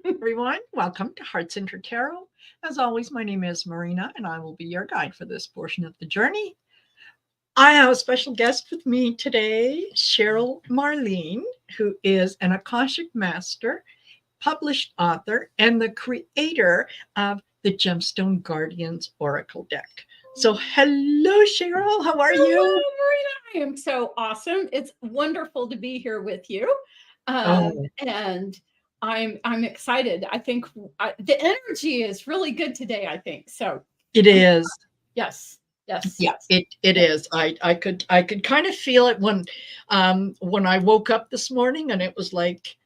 Everyone, welcome to Heart Center Tarot. As always, my name is Marina, and I will be your guide for this portion of the journey. I have a special guest with me today, CHERYL MARLENE, who is an Akashic Master, published author, and the creator of the Gemstone Guardians Oracle deck. So, hello, CHERYL. How are Hello, you? Marina. I am so awesome. It's wonderful to be here with you, and I'm excited. I think the energy is really good today. I think so. It is. Yes. Yes. Yeah, it is. I could kind of feel it when I woke up this morning, and it was like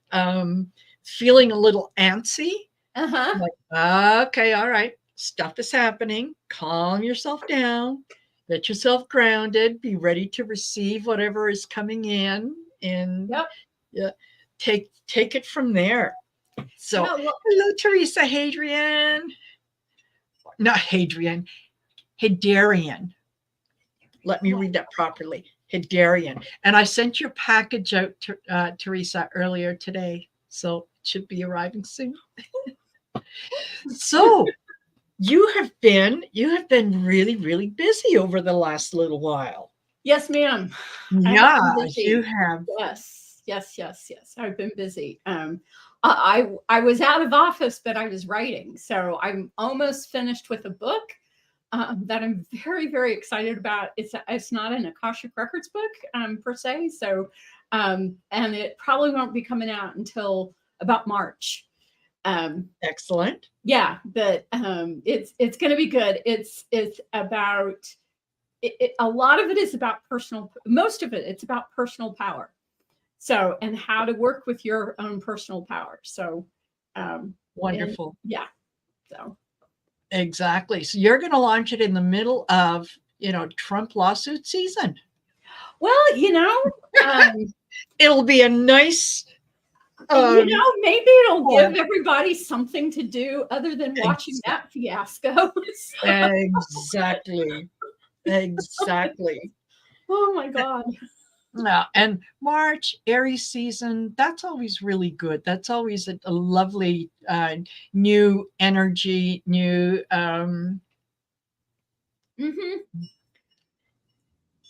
feeling a little antsy. Like, okay, all right, stuff is happening. Calm yourself down, get yourself grounded, be ready to receive whatever is coming in, and yeah, take it from there. So, hello, Teresa Hadrian. Not Hadrian. Hadarian. Let me read that properly. Hadarian. And I sent your package out to Teresa earlier today, so it should be arriving soon. So you have been really, really busy over the last little while. Yes, ma'am. Yeah, you have. Yes. I've been busy. I was out of office, but I was writing. So I'm almost finished with a book that I'm very, very excited about. It's not an Akashic Records book per se. So, and it probably won't be coming out until about March. Excellent. Yeah, but it's going to be good. It's about a lot of it is about personal. Most of it's about personal power. So, and how to work with your own personal power. So, wonderful. So. Exactly. So you're going to launch it in the middle of, Trump lawsuit season. Well, it'll be a nice, maybe it'll give everybody something to do other than watching that fiasco. Exactly. Oh my God. Yeah, and March, Aries season, that's always really good. That's always a lovely new energy, new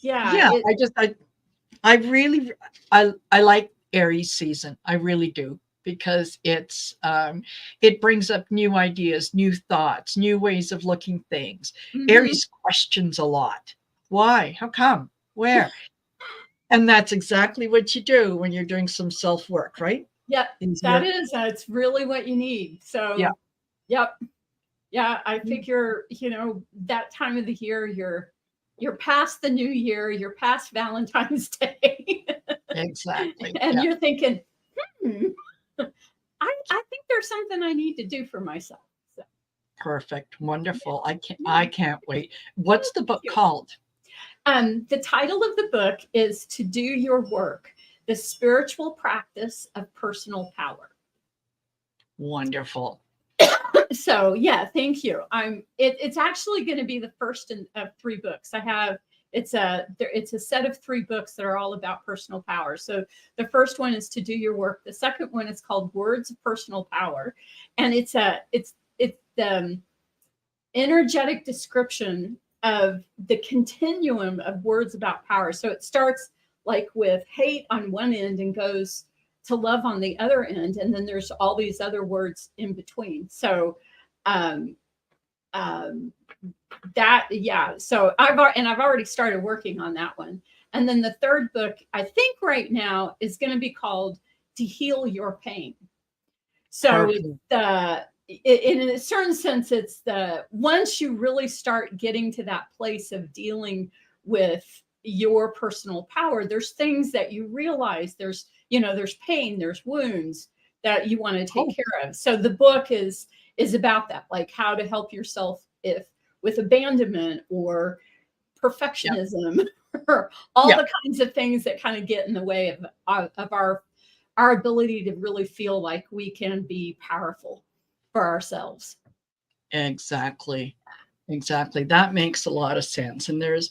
Yeah, I like Aries season. I really do, because it brings up new ideas, new thoughts, new ways of looking things. Aries questions a lot. Why? How come? Where? And that's exactly what you do when you're doing some self-work, right? Yeah, that's really what you need. So, yeah, I figure, that time of the year, you're past the new year, you're past Valentine's Day. Exactly. And you're thinking, I think there's something I need to do for myself. So. Perfect. Wonderful. I can't wait. What's the book called? The title of the book is To Do Your Work, the Spiritual Practice of Personal Power. Wonderful. So, yeah, thank you. It's actually going to be the first of 3 books. It's a set of 3 books that are all about personal power. So the first one is To Do Your Work. The second one is called Words of Personal Power. And it's the energetic description of the continuum of words about power. So it starts like with hate on one end and goes to love on the other end, and then there's all these other words in between. So so I've already started working on that one. And then the third book, I think right now, is going to be called To Heal Your Pain. So in a certain sense, it's once you really start getting to that place of dealing with your personal power, there's things that you realize there's pain, there's wounds that you want to take care of. So the book is about that, like how to help yourself with abandonment or perfectionism or all the kinds of things that kind of get in the way of our ability to really feel like we can be powerful for ourselves. Exactly. That makes a lot of sense. And there's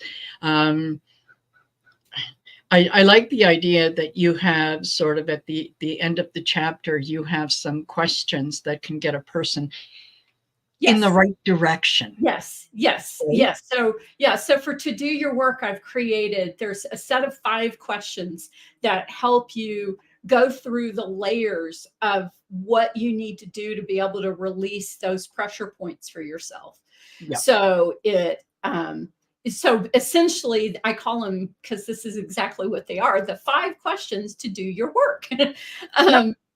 I like the idea that you have sort of at the end of the chapter, you have some questions that can get a person in the right direction. Yes, yes, Right? yes. So yeah, so for to do your work, I've created, there's a set of 5 questions that help you go through the layers of what you need to do to be able to release those pressure points for yourself. Yeah. So so essentially I call them, because this is exactly what they are, the 5 questions to do your work.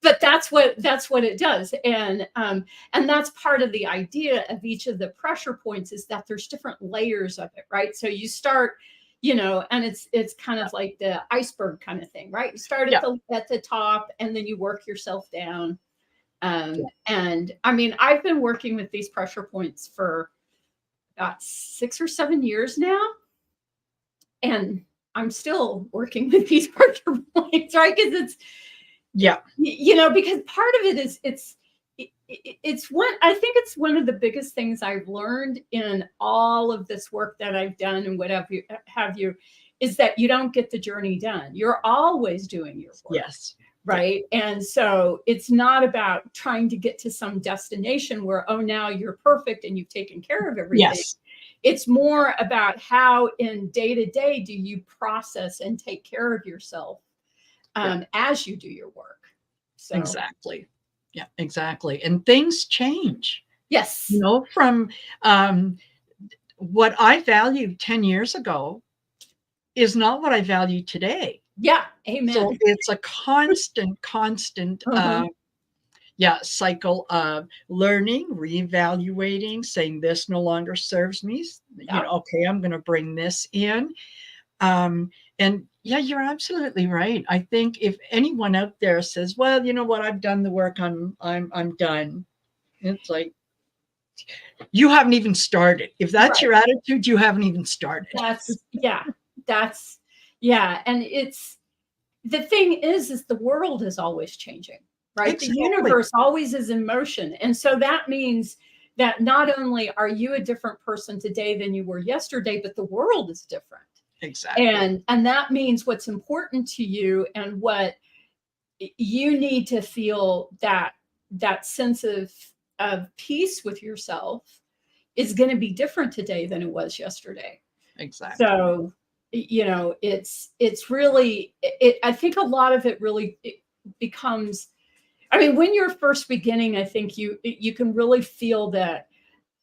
But that's what it does. And that's part of the idea of each of the pressure points, is that there's different layers of it, right? So you start, and it's kind of like the iceberg kind of thing, right? You start at the top, and then you work yourself down. And I mean, I've been working with these pressure points for about 6 or 7 years now, and I'm still working with these pressure points, right? Because it's, because part of it is it's one, I think it's one of the biggest things I've learned in all of this work that I've done, and what have you, is that you don't get the journey done. You're always doing your work. Yes. Right. And so it's not about trying to get to some destination where, oh, now you're perfect and you've taken care of everything. Yes. It's more about how in day to day do you process and take care of yourself as you do your work. So. Exactly. Yeah, exactly. And things change. Yes. From what I valued 10 years ago is not what I value today. Yeah. Amen. So it's a constant cycle of learning, reevaluating, saying this no longer serves me. Okay, I'm going to bring this in. And yeah, you're absolutely right. I think if anyone out there says, well, you know what, I've done the work, I'm done. It's like, you haven't even started. If that's your attitude, you haven't even started. And it's, the thing is the world is always changing, right? Exactly. The universe always is in motion. And so that means that not only are you a different person today than you were yesterday, but the world is different. Exactly. And that means what's important to you and what you need to feel, that sense of peace with yourself, is going to be different today than it was yesterday. Exactly. So, it's really, I think a lot of it really becomes, I mean, when you're first beginning, I think you can really feel that,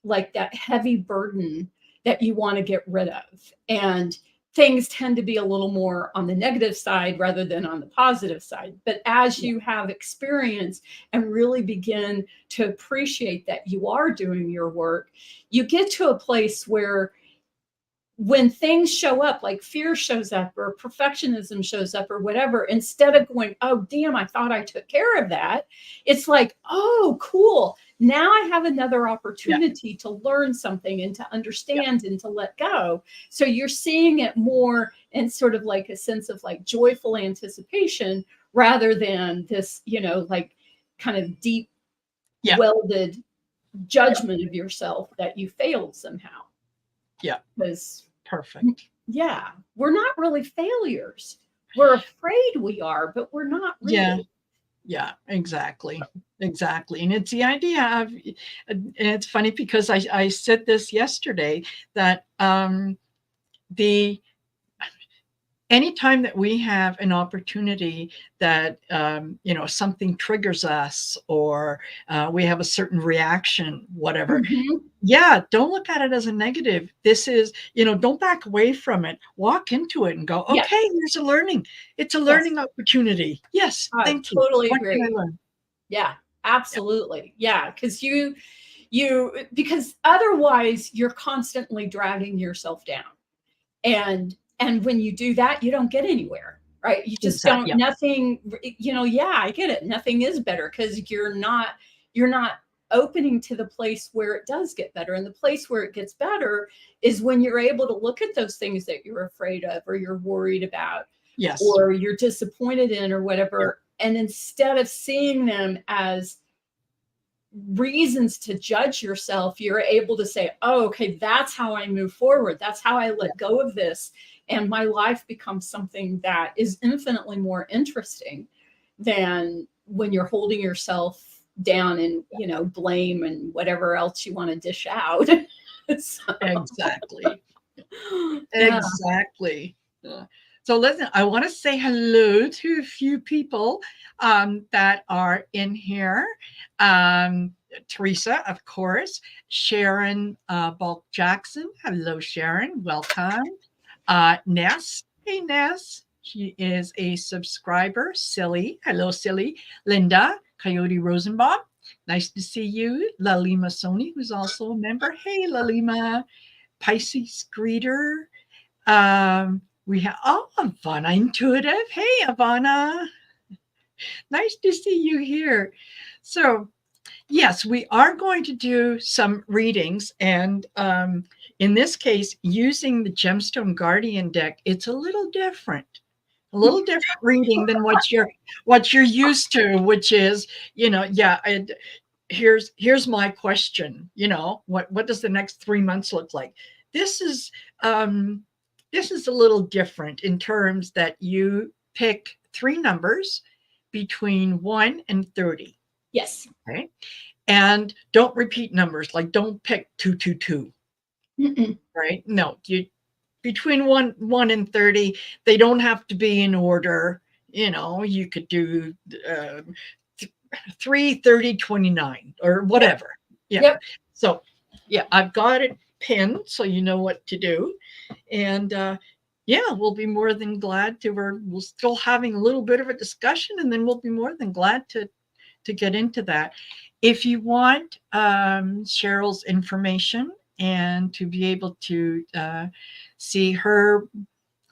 like that heavy burden that you want to get rid of. And things tend to be a little more on the negative side rather than on the positive side. But as you have experience and really begin to appreciate that you are doing your work, you get to a place where when things show up, like fear shows up or perfectionism shows up or whatever, instead of going, oh, damn, I thought I took care of that, it's like, oh, cool. Now I have another opportunity to learn something and to understand and to let go. So you're seeing it more in sort of like a sense of like joyful anticipation rather than this, like kind of deep welded judgment of yourself that you failed somehow. Yeah. Because perfect. Yeah. We're not really failures. We're afraid we are, but we're not really. Yeah, exactly. Exactly. And it's the idea of, and it's funny because I said this yesterday, that anytime that we have an opportunity that, something triggers us, or we have a certain reaction, whatever. Yeah, don't look at it as a negative. This is, don't back away from it. Walk into it and go, okay, here's a learning. It's a learning opportunity. Yes, thank you. Totally What agree. can I learn? Yeah, absolutely. Yeah, because because otherwise you're constantly dragging yourself down. And when you do that, you don't get anywhere, right? You just don't, nothing, I get it. Nothing is better because you're not opening to the place where it does get better. And the place where it gets better is when you're able to look at those things that you're afraid of, or you're worried about, or you're disappointed in, or whatever. And instead of seeing them as reasons to judge yourself, you're able to say, oh, okay, that's how I move forward. That's how I let go of this. and my life becomes something that is infinitely more interesting than when you're holding yourself down and, you know, blame and whatever else you want to dish out. So, Exactly. yeah. Exactly. So listen, I want to say hello to a few people that are in here. Teresa, of course. Sharon Bulk Jackson. Hello, Sharon. Welcome. Ness. Hey, Ness. She is a subscriber. Silly. Hello, Silly. Linda. Coyote Rosenbaum. Nice to see you. Lalima Sony, who's also a member. Hey, Lalima. Pisces Greeter. We have, oh, Ivana Intuitive. Hey, Ivana. Nice to see you here. So, yes, we are going to do some readings. And in this case, using the Gemstone Guardian deck, it's a little different. A little different reading than what you're used to, which is, you know, yeah, here's my question, you know, what does the next 3 months look like? This is a little different in terms that you pick 3 numbers between 1 and 30. Yes. Okay. And don't repeat numbers, like don't pick 222. Right? No, you between 1 and 30, they don't have to be in order. You know, you could do 3, 30, 29 or whatever. Yeah. Yep. So, yeah, I've got it pinned so you know what to do. And yeah, we'll be more than glad to. We're still having a little bit of a discussion, and then we'll be more than glad to get into that. If you want Cheryl's information and to be able to see her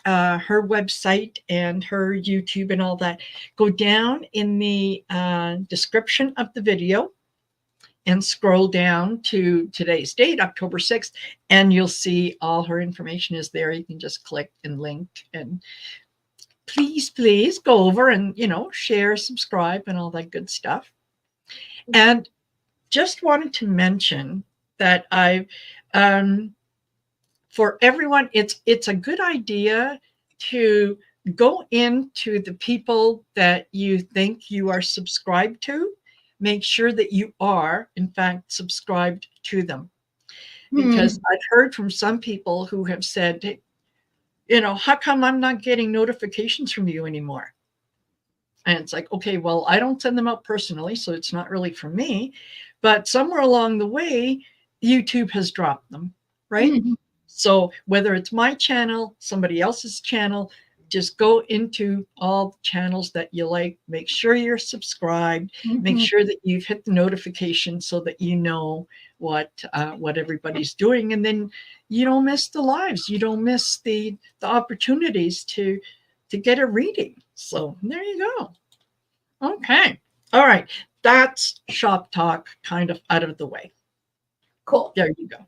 website and her YouTube and all that, go down in the description of the video and scroll down to today's date, October 6th, and you'll see all her information is there. You can just click and link, and please go over and, you know, share, subscribe, and all that good stuff. And just wanted to mention that I've for everyone, it's a good idea to go into the people that you think you are subscribed to. Make sure that you are, in fact, subscribed to them. Because I've heard from some people who have said, hey, you know, how come I'm not getting notifications from you anymore? And it's like, okay, well, I don't send them out personally, so it's not really for me. But somewhere along the way, YouTube has dropped them, right? So whether it's my channel, somebody else's channel, just go into all channels that you like. Make sure you're subscribed. Make sure that you've hit the notification so that you know what everybody's doing, and then you don't miss the lives. You don't miss the opportunities to get a reading. So there you go. Okay. All right. That's shop talk kind of out of the way. Cool. There you go.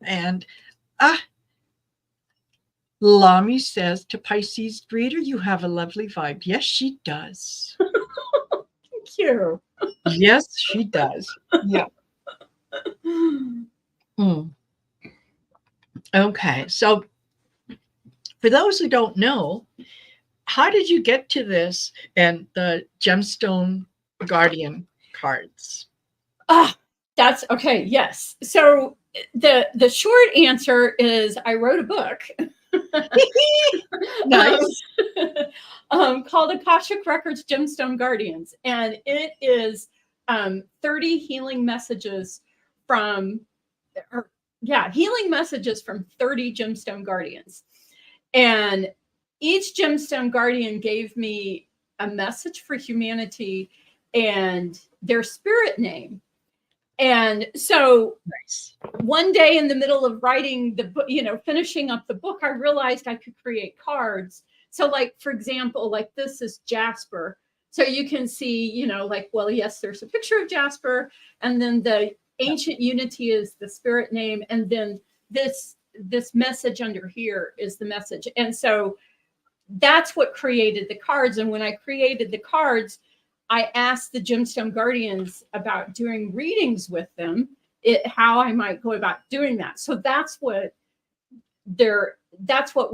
And Lami says to Pisces reader, you have a lovely vibe. Yes, she does. Thank you. Yes, she does. Yeah. Okay. So for those who don't know, how did you get to this and the Gemstone Guardian cards? That's okay. Yes. So the short answer is I wrote a book. Nice. Called Akashic Records Gemstone Guardians, and it is 30 healing messages from healing messages from 30 Gemstone Guardians. And each Gemstone Guardian gave me a message for humanity and their spirit name. And so one day in the middle of writing the book, you know, finishing up the book, I realized I could create cards. So like, for example, like this is Jasper. So you can see, you know, like, well, yes, there's a picture of Jasper, and then the ancient unity is the spirit name. And then this message under here is the message. And so that's what created the cards. And when I created the cards, I asked the Gemstone Guardians about doing readings with them, how I might go about doing that. So that's what that's what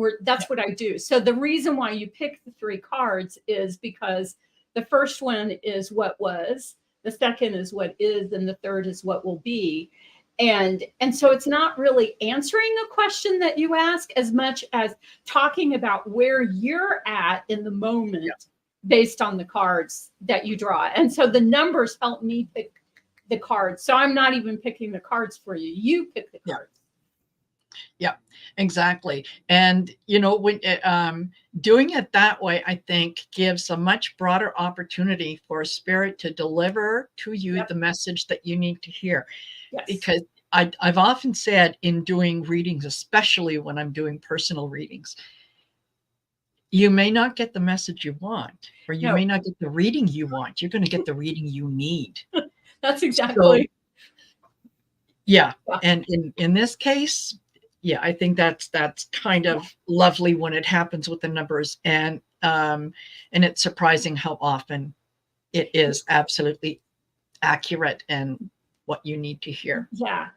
I do. So the reason why you pick the 3 cards is because the first one is what was, the second is what is, and the third is what will be. And so it's not really answering a question that you ask as much as talking about where you're at in the moment based on the cards that you draw. And so the numbers help me pick the cards. So I'm not even picking the cards for you. You pick the cards. Yeah, exactly. And, you know, when doing it that way, I think gives a much broader opportunity for spirit to deliver to you the message that you need to hear. Yes. Because I've often said in doing readings, especially when I'm doing personal readings, you may not get the message you want, or you may not get the reading you want. You're going to get the reading you need. That's exactly. So, yeah. And in this case, yeah, I think that's kind of lovely when it happens with the numbers, and it's surprising how often it is absolutely accurate and what you need to hear. Yeah.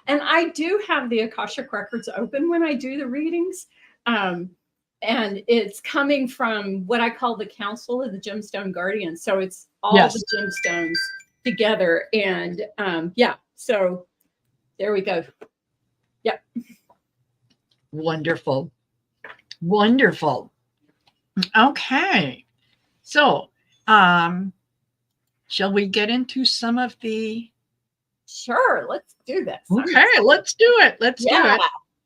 And I do have the Akashic records open when I do the readings. And it's coming from what I call the Council of the Gemstone Guardians. So it's all the gemstones together. And so there we go. Yep. Wonderful. Wonderful. Okay. So shall we get into some of the... Sure, let's do this. Okay, let's do it. Let's do it.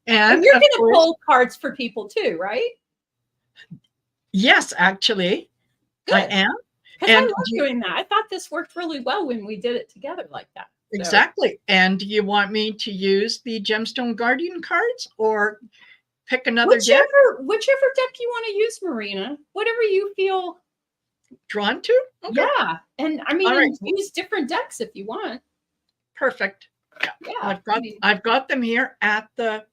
And you're going to pull cards for people too, right? Yes, actually. Good. I am. Because I love doing that. I thought this worked really well when we did it together like that. So. Exactly. And do you want me to use the Gemstone Guardian cards or pick another deck? Whichever deck you want to use, Marina. Whatever you feel drawn to. Okay. Yeah. And I mean, use different decks if you want. Perfect. Yeah. I've got them here at the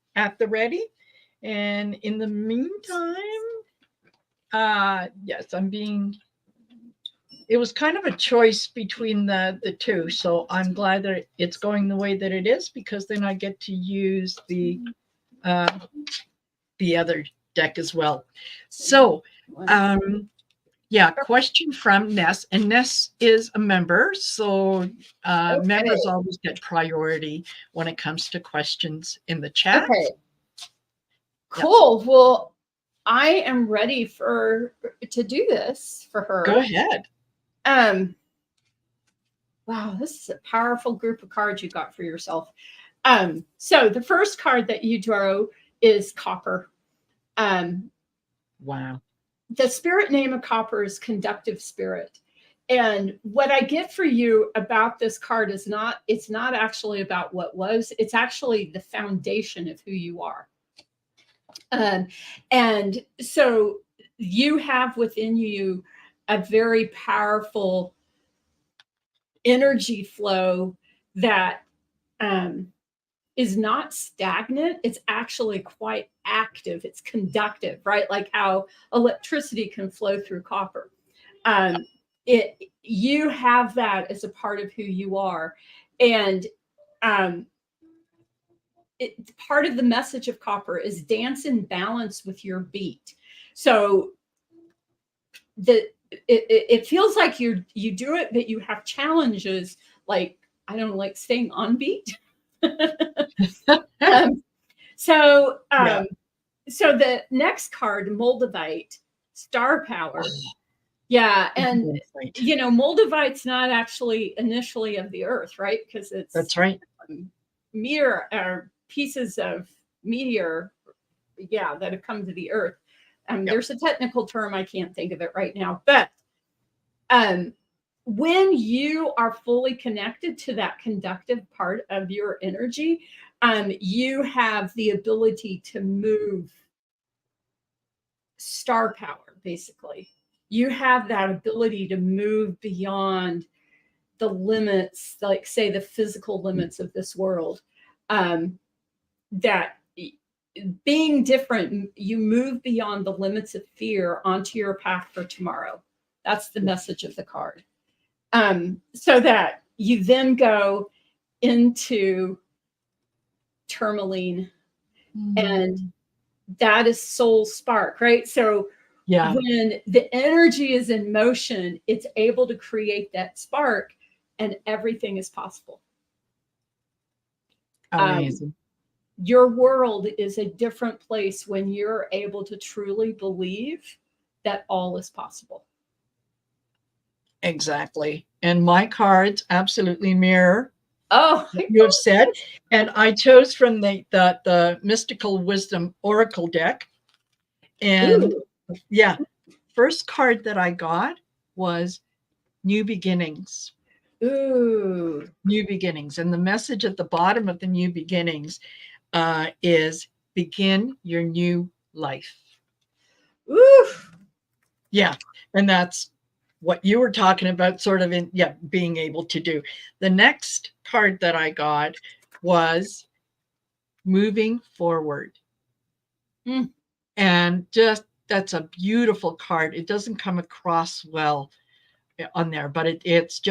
ready. And in the meantime, yes, it was kind of a choice between the two. So I'm glad that it's going the way that it is, because then I get to use the other deck as well. So, question from Ness, and Ness is a member, so members always get priority when it comes to questions in the chat. Okay. Cool. Yep. Well, I am ready to do this for her. Go ahead. Wow, this is a powerful group of cards you got for yourself. So the first card that you drew is Copper. Wow. The spirit name of Copper is Conductive Spirit. And what I get for you about this card is it's not actually about what was, it's actually the foundation of who you are. And so you have within you a very powerful energy flow that is not stagnant. It's actually quite active. It's conductive, right? Like how electricity can flow through copper. You have that as a part of who you are. And part of the message of copper is dance in balance with your beat. So it feels like you do it, but you have challenges, like, I don't know, like staying on beat. So the next card, Moldavite, Star Power. Yeah. And, you know, Moldavite's not actually initially of the earth, right? Because it's... That's right. Meteor or pieces of meteor, that have come to the earth. There's a technical term, I can't think of it right now, but when you are fully connected to that conductive part of your energy, you have the ability to move star power, basically. You have that ability to move beyond the limits, like say the physical limits of this world. That being different, you move beyond the limits of fear onto your path for tomorrow. That's the message of the card. So that you then go into tourmaline and that is soul spark, right? So Yeah. when the energy is in motion, it's able to create that spark, and everything is possible. Amazing. Your world is a different place when you're able to truly believe that all is possible. Exactly. And my cards absolutely mirror what you have said. And I chose from the Mystical Wisdom Oracle deck. And yeah, first card that I got was New Beginnings. Ooh. New Beginnings. And the message at the bottom of the New Beginnings is begin your new life. Oof. Yeah. And that's what you were talking about, sort of being able to do. The next card that I got was moving forward. And just, that's a beautiful card. It doesn't come across well on there, but it's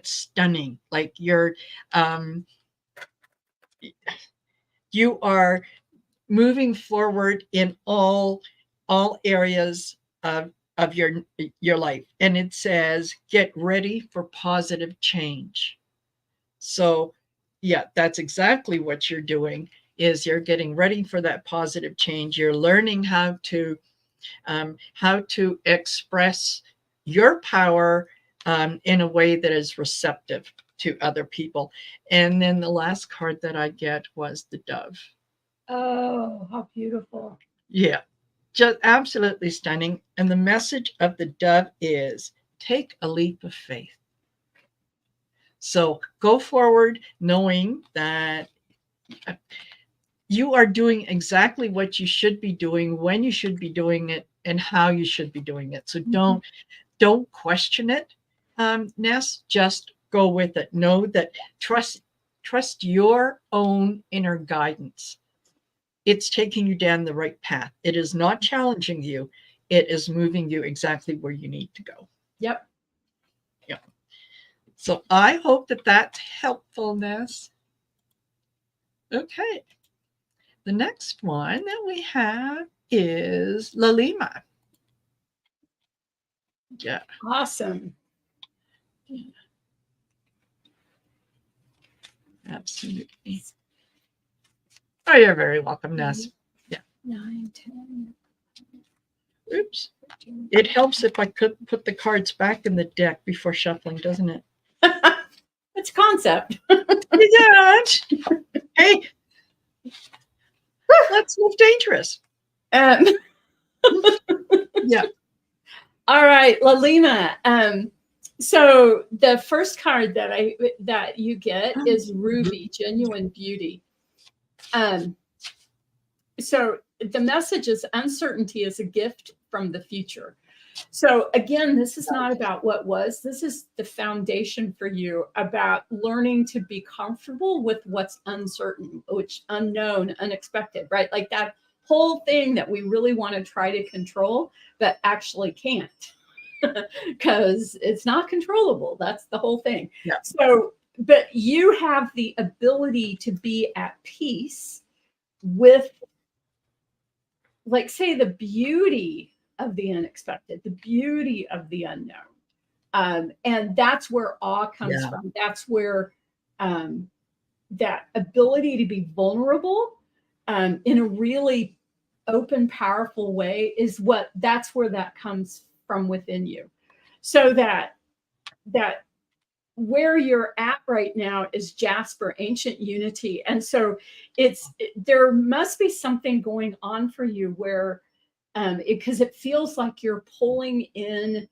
stunning. Like you are moving forward in all areas of your life. And it says, get ready for positive change. So yeah, that's exactly what you're doing, is you're getting ready for that positive change. You're learning how to express your power in a way that is receptive to other people. And then the last card that I get was the dove. Oh, how beautiful. Yeah, just absolutely stunning. And the message of the dove is take a leap of faith. So go forward knowing that you are doing exactly what you should be doing, when you should be doing it, and how you should be doing it. So don't question it, Ness. Just go with it. Know that trust your own inner guidance. It's taking you down the right path. It is not challenging you. It is moving you exactly where you need to go. Yep. Yep. So I hope that that's helpful, Ness. Okay. The next one that we have is Lalima. Yeah. Awesome. Yeah. Absolutely. Oh, you're very welcome, Ness. Yeah. 9, 10. Oops. It helps if I could put the cards back in the deck before shuffling, doesn't it? It's a concept. Yeah. Hey, that's not dangerous. Yeah. All right, Lalima. So the first card that you get is Ruby, Genuine Beauty. So the message is uncertainty is a gift from the future. So again, this is not about what was. This is the foundation for you about learning to be comfortable with what's uncertain, which unknown, unexpected, right? Like that whole thing that we really want to try to control, but actually can't because it's not controllable. That's the whole thing. Yeah. So, but you have the ability to be at peace with, like, say, the beauty of the unexpected, the beauty of the unknown. And that's where awe comes from. That's where that ability to be vulnerable in a really open, powerful way that's where that comes from within you. So that where you're at right now is Jasper, ancient unity. And so there must be something going on for you where because it feels like you're pulling in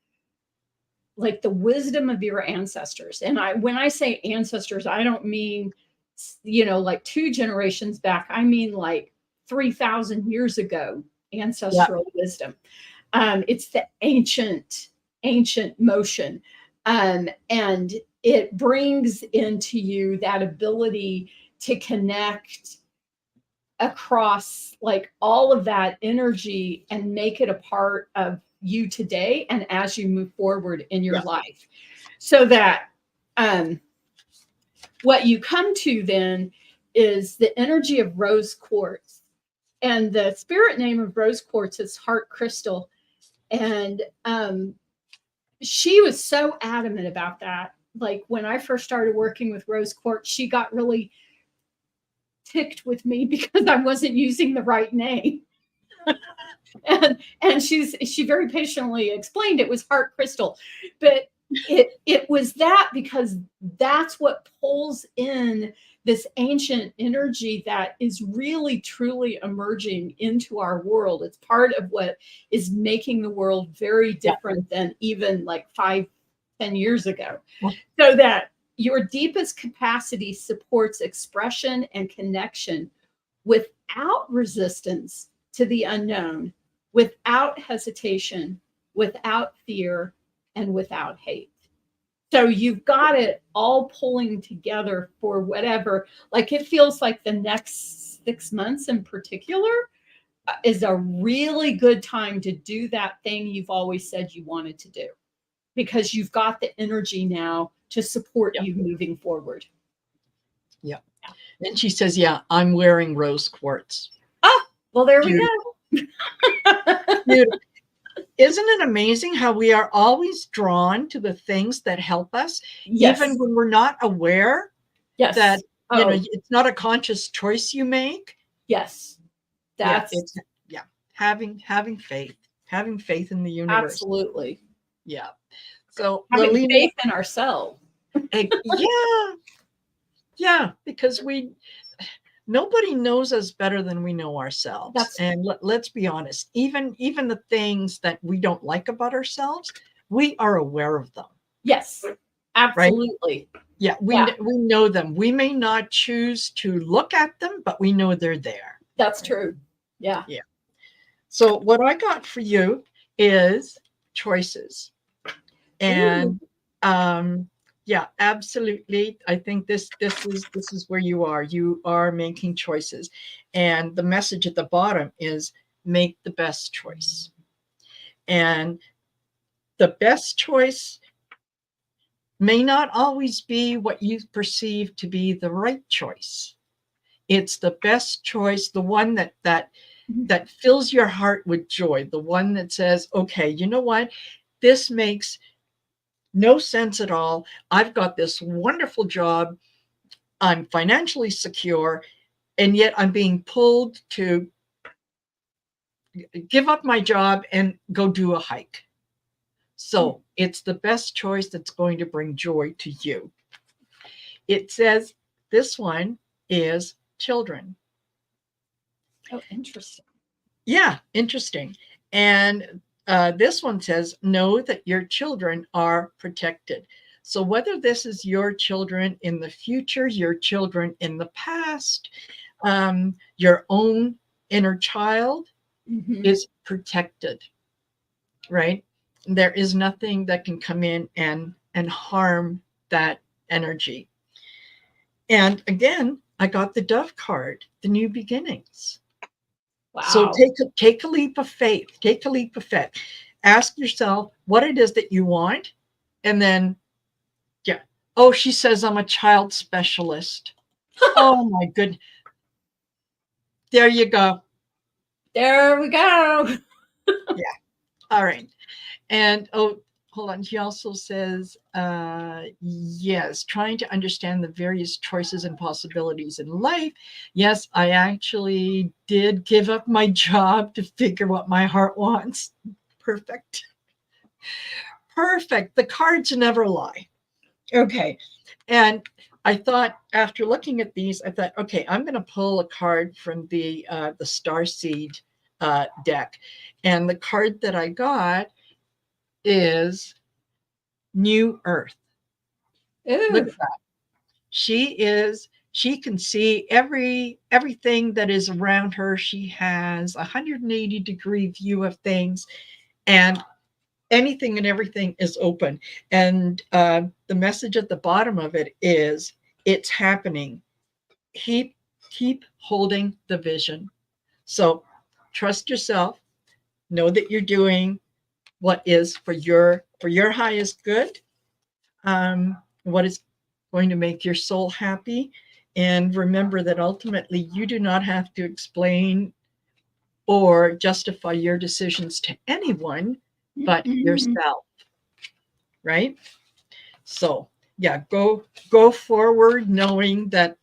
like the wisdom of your ancestors. And when I say ancestors, I don't mean, like 2 generations back. I mean like 3,000 years ago, ancestral wisdom. It's the ancient motion. And it brings into you that ability to connect across like all of that energy and make it a part of you today and as you move forward in your life. So that what you come to then is the energy of rose quartz. And the spirit name of rose quartz is heart crystal. And she was so adamant about that. Like when I first started working with rose quartz, she got really ticked with me because I wasn't using the right name. and she very patiently explained it was heart crystal, but it was that because that's what pulls in this ancient energy that is really truly emerging into our world. It's part of what is making the world very different than even like 5-10 years ago. So that your deepest capacity supports expression and connection without resistance to the unknown, without hesitation, without fear, and without hate. So you've got it all pulling together for whatever, like it feels like the next 6 months in particular is a really good time to do that thing you've always said you wanted to do, because you've got the energy now to support you moving forward. Yeah. And she says, yeah, I'm wearing rose quartz. Oh, well, there we go. Beautiful. Isn't it amazing how we are always drawn to the things that help us, even when we're not aware that, you know, it's not a conscious choice you make? Yes. That's having faith in the universe. Absolutely. Yeah. So having faith in ourselves. Yeah, because nobody knows us better than we know ourselves. And let's be honest, even the things that we don't like about ourselves, we are aware of them. Yes, absolutely. Right? Yeah, we know them. We may not choose to look at them, but we know they're there. That's true. Yeah. Yeah. So what I got for you is choices. And yeah, absolutely. I think this is where you are. You are making choices. And the message at the bottom is make the best choice. And the best choice may not always be what you perceive to be the right choice. It's the best choice, the one that fills your heart with joy, the one that says, okay, you know what? This makes no sense at all. I've got this wonderful job. I'm financially secure, and yet I'm being pulled to give up my job and go do a hike. So it's the best choice that's going to bring joy to you. It says this one is children. Oh, interesting. Yeah, interesting. And this one says, know that your children are protected. So whether this is your children in the future, your children in the past, your own inner child is protected, right? There is nothing that can come in and harm that energy. And again, I got the Dove card, the new beginnings. Wow. So take a leap of faith. Take a leap of faith. Ask yourself what it is that you want. And then, oh, she says I'm a child specialist. Oh my goodness. There you go. There we go. Yeah. All right. And oh, hold on. She also says, yes, trying to understand the various choices and possibilities in life. Yes, I actually did give up my job to figure what my heart wants. Perfect. Perfect. The cards never lie. Okay. And I thought, after looking at these, I thought, okay, I'm going to pull a card from the Starseed deck. And the card that I got is New Earth. Ooh. Look at that. She can see everything that is around her. She has 180-degree view of things, and anything and everything is open. And the message at the bottom of it is, it's happening. Keep holding the vision. So trust yourself. Know that you're doing what is for your highest good. What is going to make your soul happy. And remember that ultimately you do not have to explain or justify your decisions to anyone but yourself, right? So yeah, go forward knowing that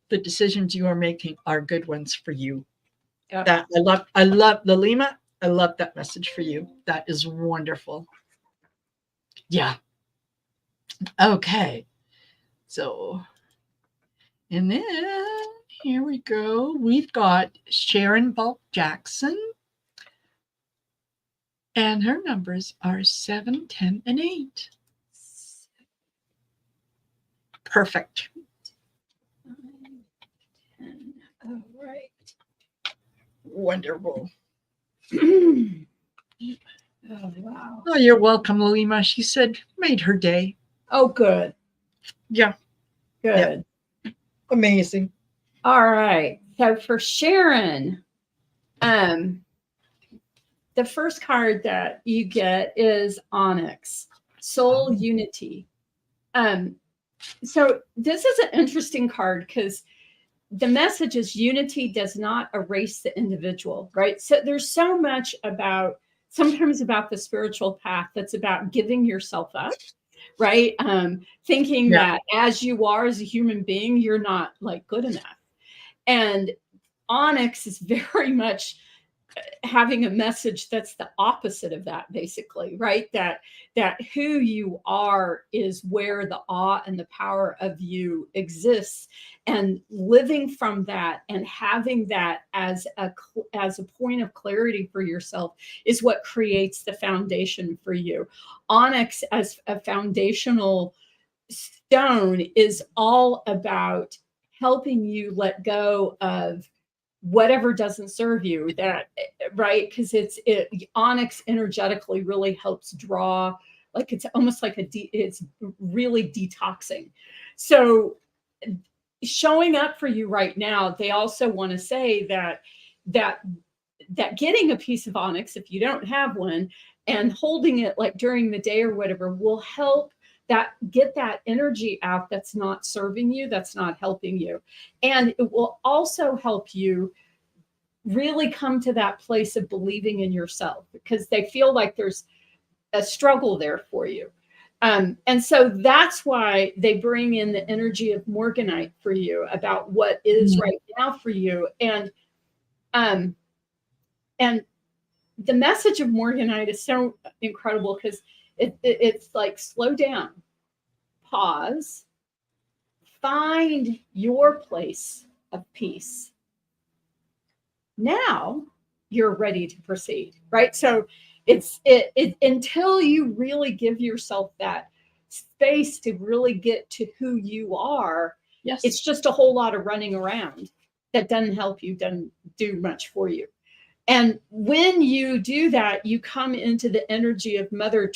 the decisions you are making are good ones for you. Yep. That I love Lalima. I love that message for you. That is wonderful. Yeah. Okay. So, and then here we go. We've got Sharon Bulk Jackson. And her numbers are 7, 10, and 8. Perfect. 9, 10. All right. Wonderful. Oh, wow. Oh, you're welcome, Lalima. She said, made her day. Oh, good. Yeah. Good. Yeah. Amazing. All right. So for Sharon, the first card that you get is Onyx, Soul Unity. So this is an interesting card because the message is unity does not erase the individual, right? So there's so much sometimes about the spiritual path that's about giving yourself up, right? Thinking that as you are as a human being, you're not like good enough. And Onyx is very much having a message that's the opposite of that, basically, right? That who you are is where the awe and the power of you exists, and living from that and having that as a point of clarity for yourself is what creates the foundation for you. Onyx as a foundational stone is all about helping you let go of whatever doesn't serve you, that right, because Onyx energetically really helps draw, like it's almost like it's really detoxing. So showing up for you right now, they also want to say that getting a piece of Onyx, if you don't have one, and holding it like during the day or whatever, will help get that energy out that's not serving you, that's not helping you. And it will also help you really come to that place of believing in yourself, because they feel like there's a struggle there for you. And so that's why they bring in the energy of Morganite for you, about what is right now for you. And the message of Morganite is so incredible, because it's like, slow down, pause, find your place of peace. Now you're ready to proceed, right? So it's until you really give yourself that space to really get to who you are. Yes, it's just a whole lot of running around that doesn't help you, doesn't do much for you. And when you do that, you come into the energy of Mother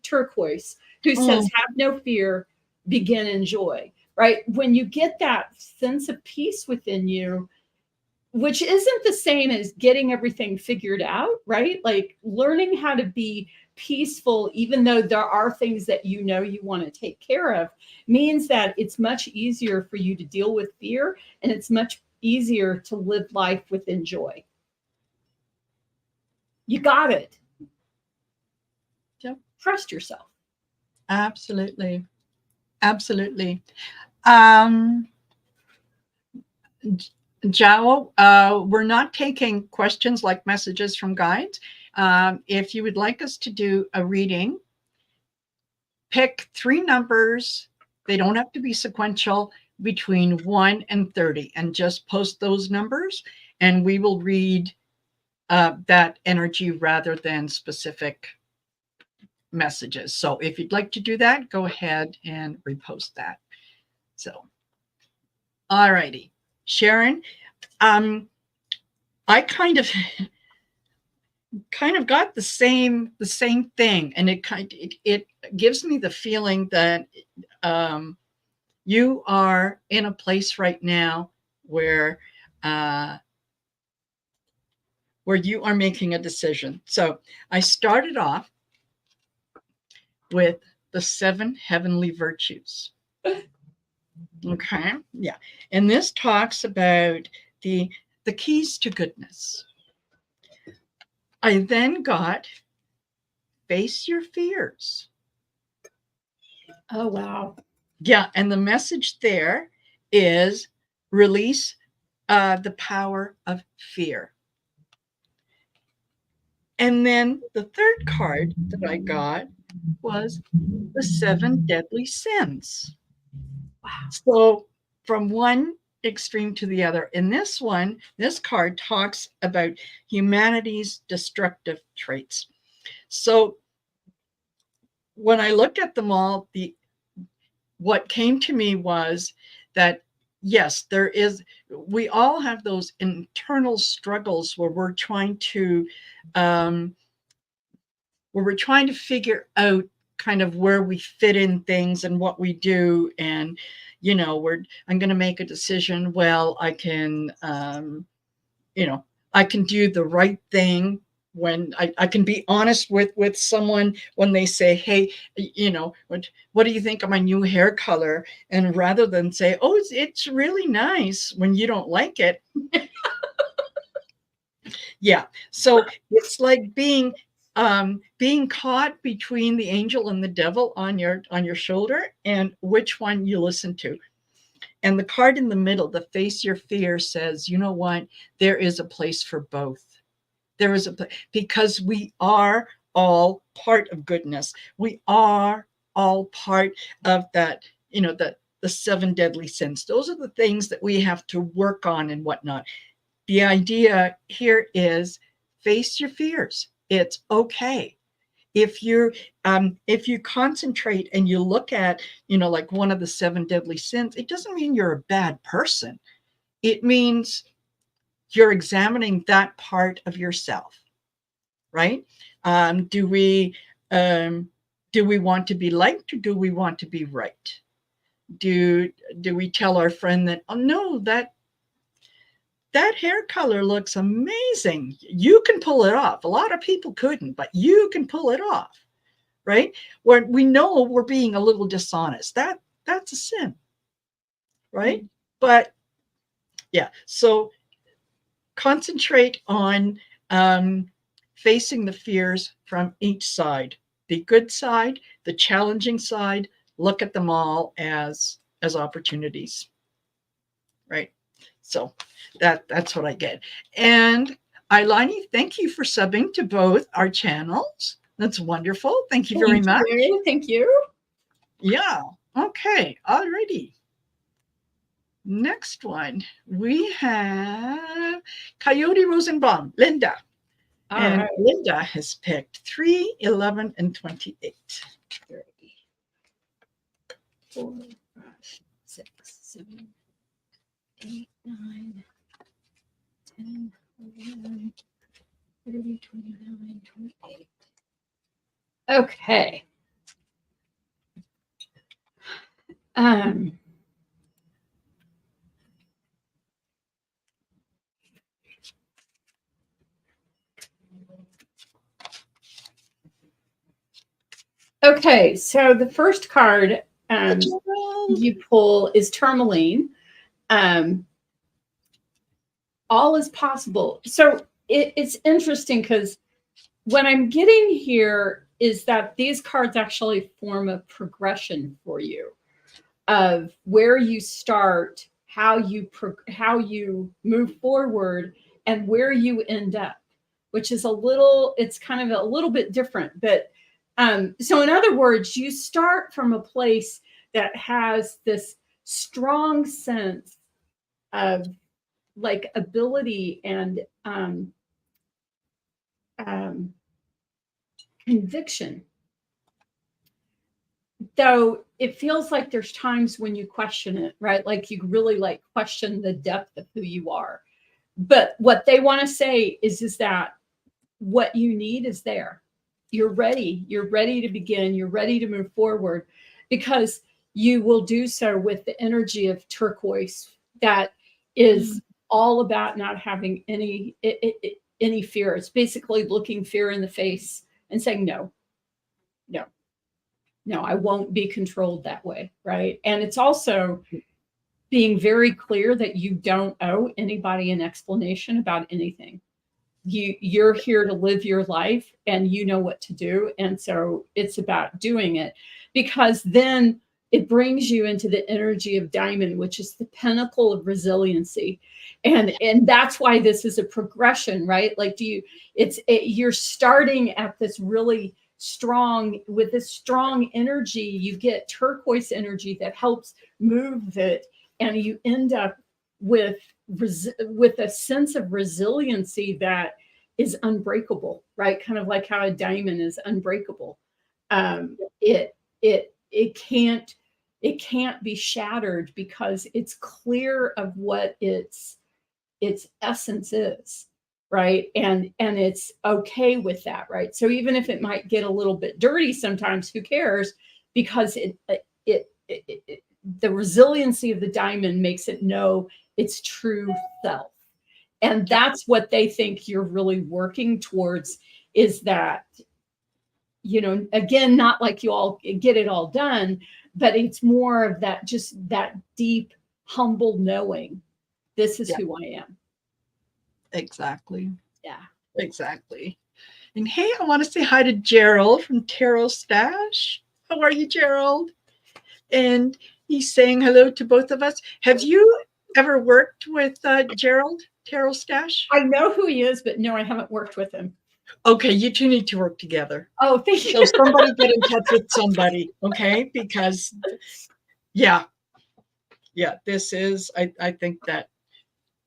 Turquoise, who says, have no fear, begin enjoy, right? When you get that sense of peace within you, which isn't the same as getting everything figured out, right? Like learning how to be peaceful, even though there are things that you want to take care of, means that it's much easier for you to deal with fear, and it's much easier to live life within joy. You got it. Yep. Trust yourself. Absolutely. Absolutely. Jao, we're not taking questions like messages from guides. If you would like us to do a reading, pick 3 numbers. They don't have to be sequential, between 1 and 30, and just post those numbers, and we will read that energy rather than specific messages. So if you'd like to do that, go ahead and repost that. So, all righty. Sharon, I kind of got the same thing, and it gives me the feeling that you are in a place right now where you are making a decision. So I started off with the 7 heavenly virtues. Okay. Yeah. And this talks about the keys to goodness. I then got face your fears. Oh, wow. Yeah. And the message there is release the power of fear. And then the third card that I got was the 7 deadly sins. Wow. So from one extreme to the other. In this one, this card talks about humanity's destructive traits. So when I looked at them all, what came to me was that yes, we all have those internal struggles where we're trying to figure out kind of where we fit in things and what we do. And, I'm going to make a decision. Well, I can, I can do the right thing when I can be honest with someone when they say, hey, what do you think of my new hair color? And rather than say, oh, it's really nice when you don't like it. Yeah. So it's like being caught between the angel and the devil on your shoulder, and which one you listen to. And the card in the middle, the face your fear, says, you know what? There is a place for both. There is because we are all part of goodness. We are all part of that, the 7 deadly sins. Those are the things that we have to work on and whatnot. The idea here is face your fears. It's okay. If you concentrate and you look at, like one of the 7 deadly sins, it doesn't mean you're a bad person. It means you're examining that part of yourself, right? Do we want to be liked, or do we want to be right? Do we tell our friend that, oh no, that hair color looks amazing. You can pull it off. A lot of people couldn't, but you can pull it off, right? When we know we're being a little dishonest, that's a sin, right? Mm-hmm. But yeah, so concentrate on facing the fears from each side, the good side, the challenging side. Look at them all as opportunities, right? So that's what I get. And Ilani, thank you for subbing to both our channels. That's wonderful. Thank you very much. Thank you. Yeah. Okay. Alrighty. Next one, we have Coyote Rosenbaum, Linda. All and right. Linda has picked 3, 11, and 28. 3, 4, 5, 6, 7, 8, 9, 10, 11, 30, 29, 28. Okay. Okay, so the first card you pull is Termine. All is possible. So it's interesting because what I'm getting here is that these cards actually form a progression for you of where you start, how you move forward, and where you end up, which is it's kind of a little bit different. But so in other words, you start from a place that has this strong sense of like ability and conviction. Though it feels like there's times when you question it, right? Like you really like question the depth of who you are. But what they want to say is that what you need is there. You're ready. You're ready to begin. You're ready to move forward, because you will do so with the energy of turquoise that is all about not having any fear. It's basically looking fear in the face and saying, no, I won't be controlled that way, right? And it's also being very clear that you don't owe anybody an explanation about anything. you're here to live your life and you know what to do. And so it's about doing it, because then it brings you into the energy of diamond, which is the pinnacle of resiliency. And that's why this is a progression, right? Like you're starting at this really strong, with this strong energy, you get turquoise energy that helps move it, and you end up with a sense of resiliency that is unbreakable, right? Kind of like how a diamond is unbreakable. It can't be shattered, because it's clear of what its essence is, right? And it's okay with that, right? So even if it might get a little bit dirty sometimes, who cares? Because the resiliency of the diamond makes it know its true self. And that's what they think you're really working towards, is that, again, not like you all get it all done, but it's more of that, just that deep, humble knowing, this is who I am. Exactly. Yeah. Exactly. And hey, I want to say hi to Gerald from Tarot Stash. How are you, Gerald? And he's saying hello to both of us. Have you ever worked with Gerald, Tarot Stash? I know who he is, but no, I haven't worked with him. Okay, you two need to work together. Oh, thank you. So somebody get in touch with somebody, okay? Because, this is, I think that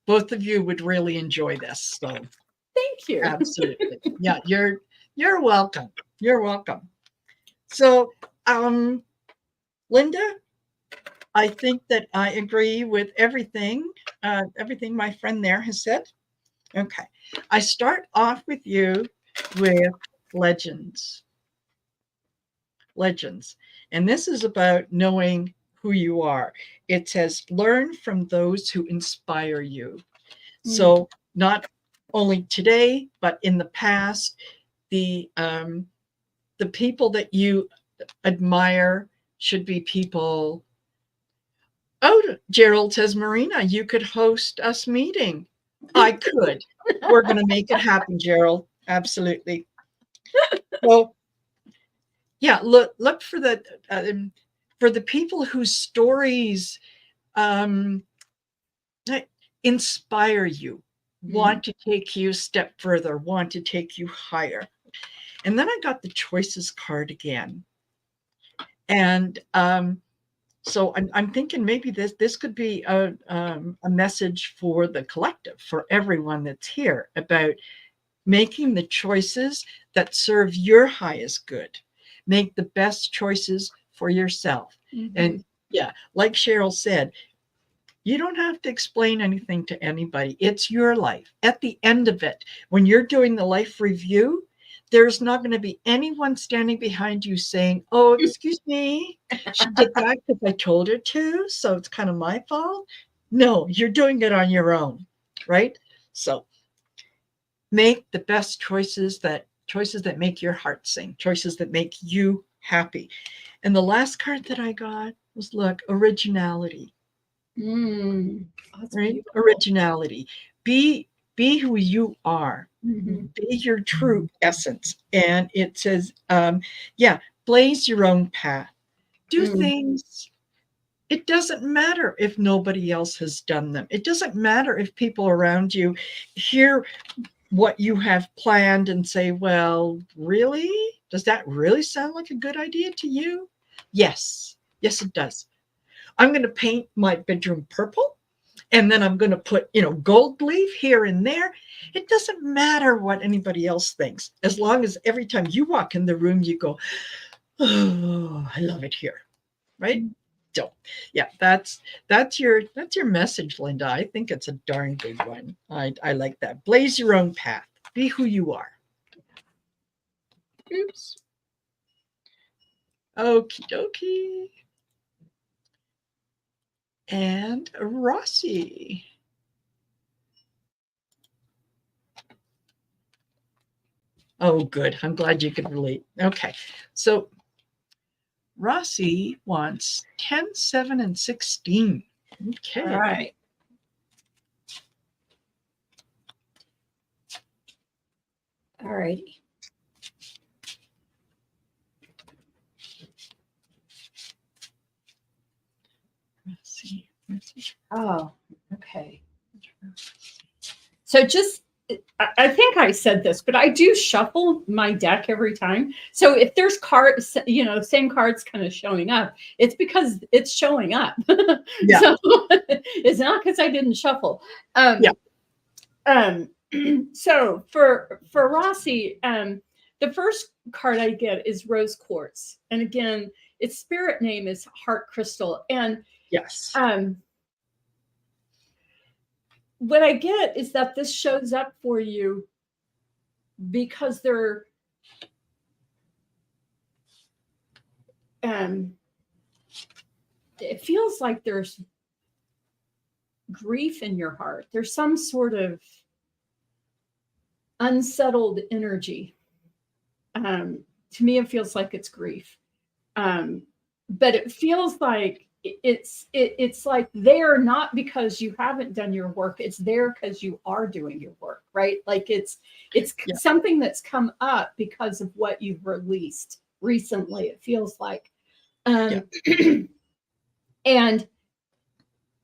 both of you would really enjoy this. So thank you. Absolutely. Yeah, you're welcome. You're welcome. So, Linda, I think that I agree with everything my friend there has said. Okay. I start off with you with legends. Legends. And this is about knowing who you are. It says, learn from those who inspire you. So not only today, but in the past, the people that you admire should be people. Oh, Gerald says, Marina, you could host us meeting. I could. We're going to make it happen, Gerald. Absolutely. So, yeah, look for the people whose stories inspire you, want to take you a step further, want to take you higher. And then I got the choices card again. And so I'm thinking maybe this could be a message for the collective, for everyone that's here, about making the choices that serve your highest good. Make the best choices for yourself. And yeah, like Cheryl said, you don't have to explain anything to anybody. It's your life. At the end of it, when you're doing the life review, there's not going to be anyone standing behind you saying, oh, excuse me, she did that because I told her to, so it's kind of my fault. No, you're doing it on your own, right? So make the best choices that make your heart sing, choices that make you happy. And the last card that I got was, look, originality. Right? Beautiful. Originality. Be who you are. Be your true essence. And it says, blaze your own path. Do things. It doesn't matter if nobody else has done them. It doesn't matter if people around you hear what you have planned and say, well, really? Does that really sound like a good idea to you? Yes. Yes, it does. I'm going to paint my bedroom purple, and then I'm going to put, gold leaf here and there. It doesn't matter what anybody else thinks, as long as every time you walk in the room, you go, oh, I love it here, right? So, yeah, that's your message, Linda. I think it's a darn good one. I like that. Blaze your own path. Be who you are. Oops. Okie dokie. And Rossi. Oh, good. I'm glad you could relate. Okay. So Rossi wants 10, 7, and 16. Okay. All right. All righty. Let's see. Oh, okay. So just, I think I said this, but I do shuffle my deck every time. So if there's cards, you know, same cards kind of showing up, it's because it's showing up. Yeah. So it's not because I didn't shuffle. So for Rossi, the first card I get is Rose Quartz. And again, its spirit name is Heart Crystal. And yes. What I get is that this shows up for you because they're it feels like there's grief in your heart. There's some sort of unsettled energy. To me, it feels like it's grief. But it feels like it's like there not because you haven't done your work. It's there because you are doing your work, right? Like it's something that's come up because of what you've released recently. It feels like, and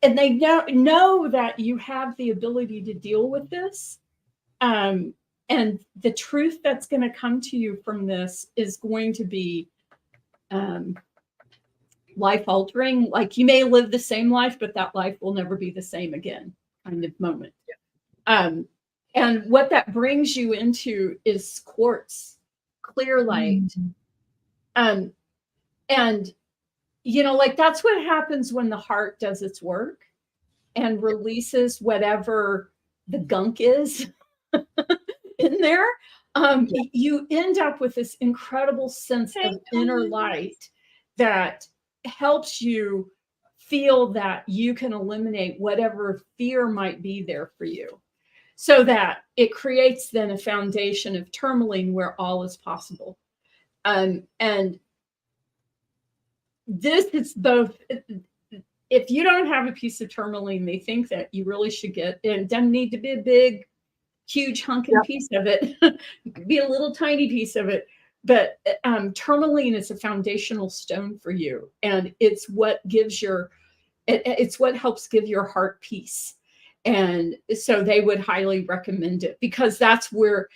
they know that you have the ability to deal with this. And the truth that's going to come to you from this is going to be life altering. Like you may live the same life, but that life will never be the same again, kind of moment. And what that brings you into is quartz, clear light. And you know, like that's what happens when the heart does its work and releases whatever the gunk is in there. You end up with this incredible sense of inner light that helps you feel that you can eliminate whatever fear might be there for you, so that it creates then a foundation of tourmaline where all is possible. And this is both, if you don't have a piece of tourmaline, they think that you really should get, and it doesn't need to be a big, huge hunking piece of it. It could be a little tiny piece of it. But tourmaline is a foundational stone for you. And it's what gives it's what helps give your heart peace. And so they would highly recommend it, because that's where,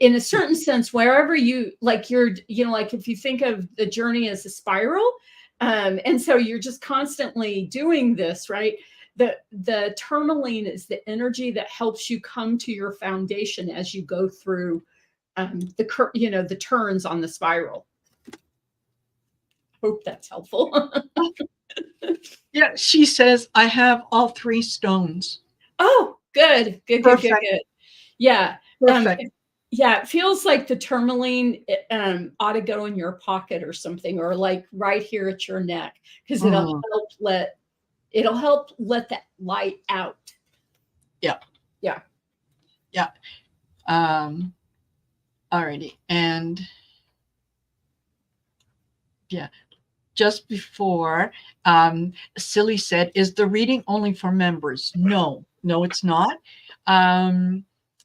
in a certain sense, wherever you, like you're, you know, like if you think of the journey as a spiral, and so you're just constantly doing this, right? The tourmaline is the energy that helps you come to your foundation as you go through the turns on the spiral. Hope that's helpful. Yeah, she says, I have all 3 stones. Oh, good. Yeah. Perfect. Yeah, it feels like the tourmaline ought to go in your pocket or something, or like right here at your neck, because it'll help let that light out. Yeah. Alrighty. And just before, Silly said, is the reading only for members? No, it's not.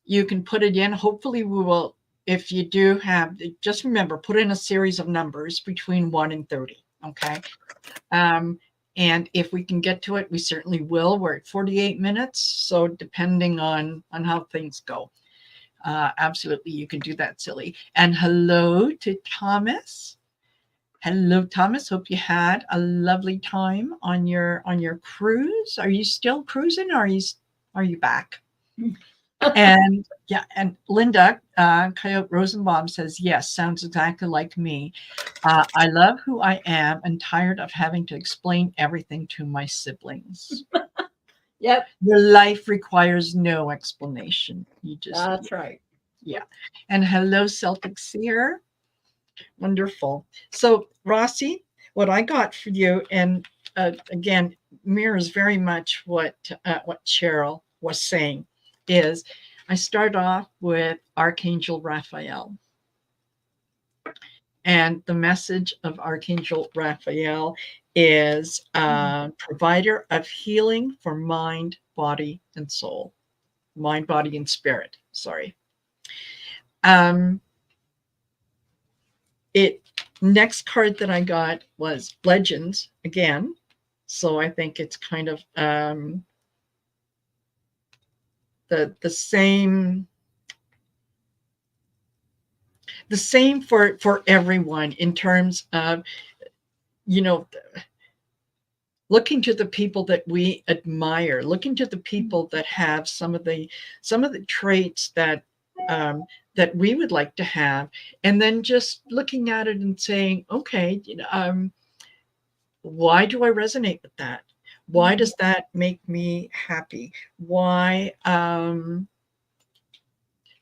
You can put it in. Hopefully we will, if you do have, just remember, put in a series of numbers between 1 and 30. Okay. And if we can get to it, we certainly will. We're at 48 minutes. So depending on how things go, absolutely, you can do that, Silly. And hello to Thomas. Hello, Thomas. Hope you had a lovely time on your cruise. Are you still cruising, or are you back? And Linda, Coyote Rosenbaum says, yes, sounds exactly like me. I love who I am and tired of having to explain everything to my siblings. Yep. Your life requires no explanation. That's right. Yeah. And hello, Celtic Seer. Wonderful. So, Rossi, what I got for you, and again, mirrors very much what CHERYL was saying, is I start off with Archangel Raphael. And the message of Archangel Raphael is provider of healing for mind, body, and soul. Mind, body, and spirit. Sorry. It next card that I got was Legends again. So I think it's kind of the same for everyone in terms of, you know, looking to the people that we admire, looking to the people that have some of the traits that that we would like to have, and then just looking at it and saying, okay, why do I resonate with that? Why does that make me happy? Why?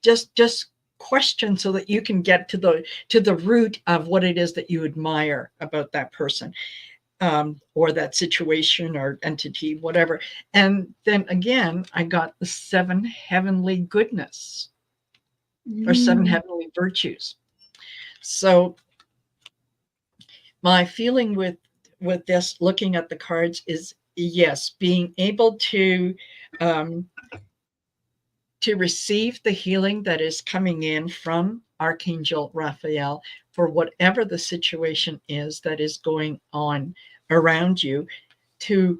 Just question so that you can get to the root of what it is that you admire about that person, or that situation or entity, whatever. And then again, I got the 7 heavenly goodness, or 7 heavenly virtues. So my feeling with this, looking at the cards, is yes, being able to receive the healing that is coming in from Archangel Raphael for whatever the situation is that is going on around you, to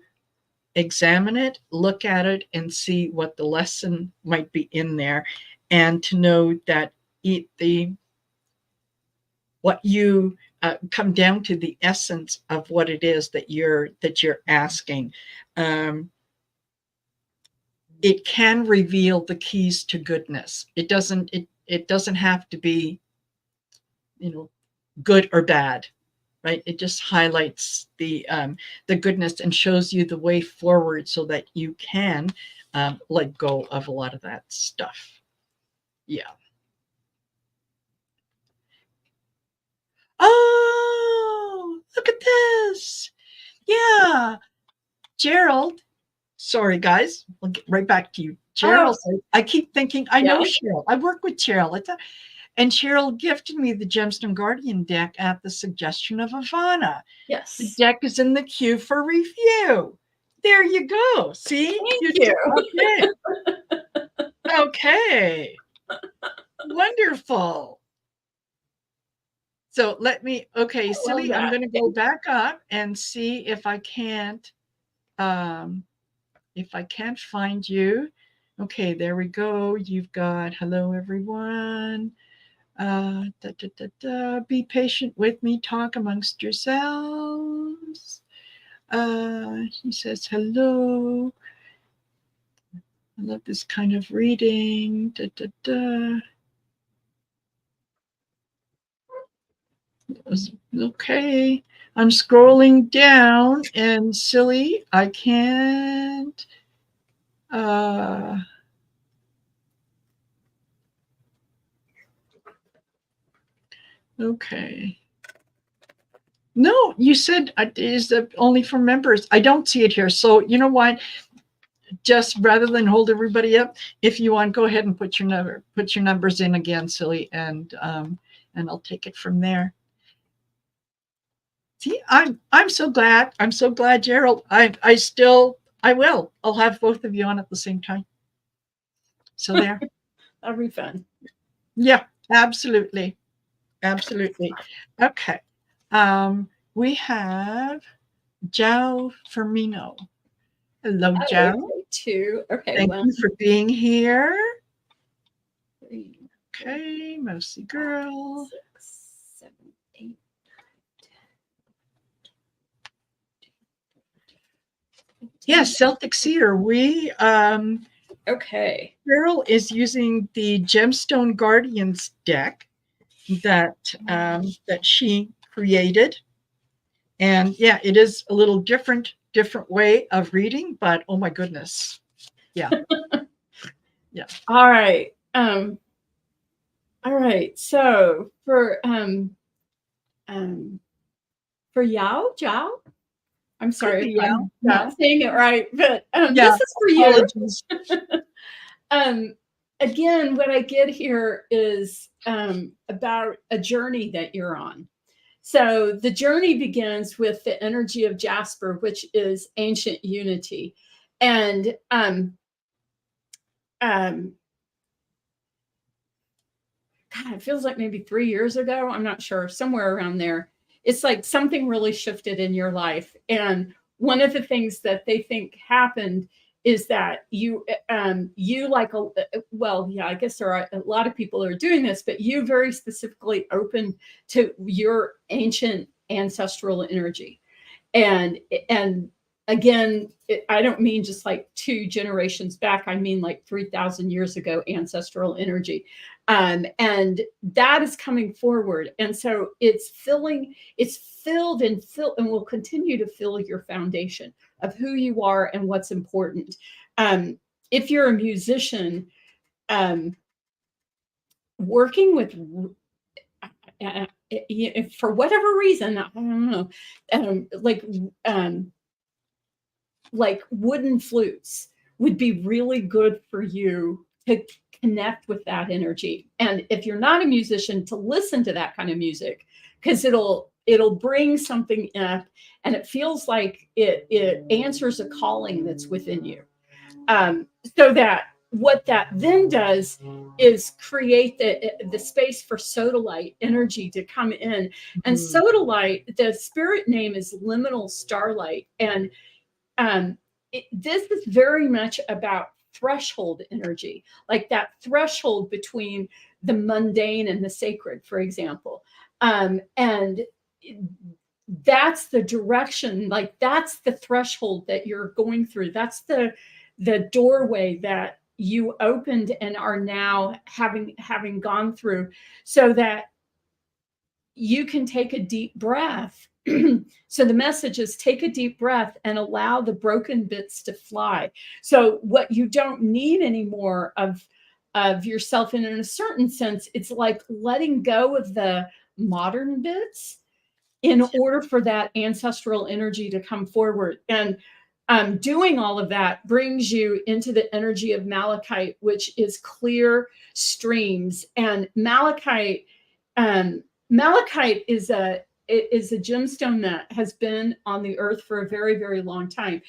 examine it, look at it, and see what the lesson might be in there, and to know that what you come down to the essence of what it is that you're asking. It can reveal the keys to goodness. It doesn't have to be, good or bad, right? It just highlights the goodness and shows you the way forward so that you can let go of a lot of that stuff. Yeah. Oh, look at this. Yeah. Gerald. Sorry, guys. We'll get right back to you. Gerald. Oh. I keep thinking, I know Cheryl. I work with Cheryl. And Cheryl gifted me the Gemstone Guardian deck at the suggestion of Ivana. Yes. The deck is in the queue for review. There you go. See? Thank you. Okay. Okay. Wonderful. So Silly, I'm going to go back up and see if I can't find you. Okay, there we go. You've got hello, everyone. Be patient with me. Talk amongst yourselves. He says hello. I love this kind of reading. Okay. I'm scrolling down, and Silly, I can't. Okay. No, you said is only for members. I don't see it here. So you know what? Just rather than hold everybody up, if you want, go ahead and put your numbers in again, Silly, and I'll take it from there. See, I'm so glad. I'm so glad, Gerald. I will. I'll have both of you on at the same time. So there. That'll be fun. Yeah, absolutely. Absolutely. Okay. We have Joe Firmino. Hello, Joe. Okay. Thank you for being here. Okay, Mousy Girl. 6, 7, 8, 9, 10. Yes, Celtic Cedar. We okay. Cheryl is using the Gemstone Guardians deck that she created. And yeah, it is a little different way of reading, but oh my goodness. Yeah. Yeah. All right. All right. So for Yao, I'm sorry if I'm not saying it right, but this is for apologies. You. Again, what I get here is about a journey that you're on. So the journey begins with the energy of Jasper, which is ancient unity. And God, it feels like maybe 3 years ago. I'm not sure, somewhere around there. It's like something really shifted in your life. And one of the things that they think happened is that you like, well, yeah, I guess there are a lot of people who are doing this, but you very specifically opened to your ancient ancestral energy. And again, I don't mean just like 2 generations back. I mean like 3,000 years ago, ancestral energy. And that is coming forward. And so it's filled and will continue to fill your foundation of who you are and what's important. If you're a musician, working with for whatever reason, I don't know, like wooden flutes would be really good for you to connect with that energy. And if you're not a musician, to listen to that kind of music, because it'll bring something up, and it feels like it answers a calling that's within you. So that what that then does is create the space for sodalite energy to come in. And sodalite, the spirit name is liminal starlight. And this is very much about threshold energy, like that threshold between the mundane and the sacred, for example. And that's the direction, like that's the threshold that you're going through. That's the doorway that you opened and are now having gone through, so that you can take a deep breath. So the message is, take a deep breath and allow the broken bits to fly. So what you don't need anymore of yourself, and in a certain sense, it's like letting go of the modern bits in order for that ancestral energy to come forward. And doing all of that brings you into the energy of malachite, which is clear streams. And malachite is a gemstone that has been on the earth for a very, very long time.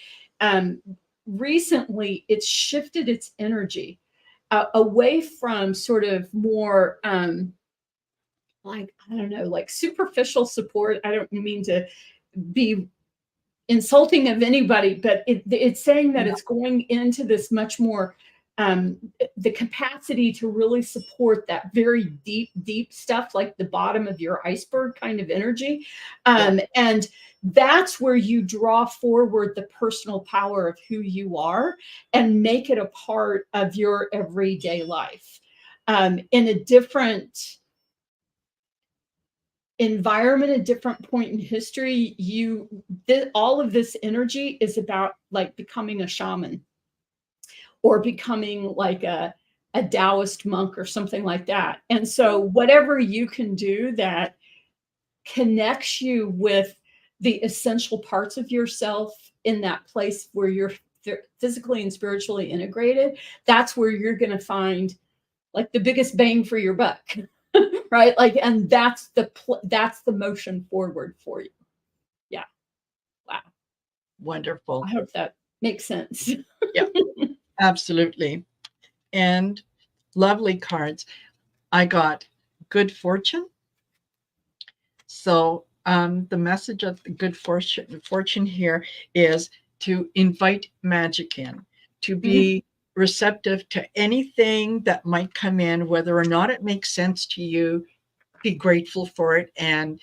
Recently, it's shifted its energy away from sort of more like, I don't know, like superficial support. I don't mean to be insulting of anybody, but it's saying that it's going into this much more the capacity to really support that very deep stuff, like the bottom of your iceberg kind of energy. And that's where you draw forward the personal power of who you are and make it a part of your everyday life. In a different environment, a different point in history, all of this energy is about like becoming a shaman or becoming like a Taoist monk or something like that. And so whatever you can do that connects you with the essential parts of yourself in that place where you're physically and spiritually integrated, that's where you're going to find like the biggest bang for your buck. Right? Like, and that's the motion forward for you. Yeah. Wow. Wonderful. I hope that makes sense. Yeah, absolutely. And lovely cards. I got good fortune. So the message of the good fortune here is to invite magic in, to be receptive to anything that might come in, whether or not it makes sense to you. Be grateful for it and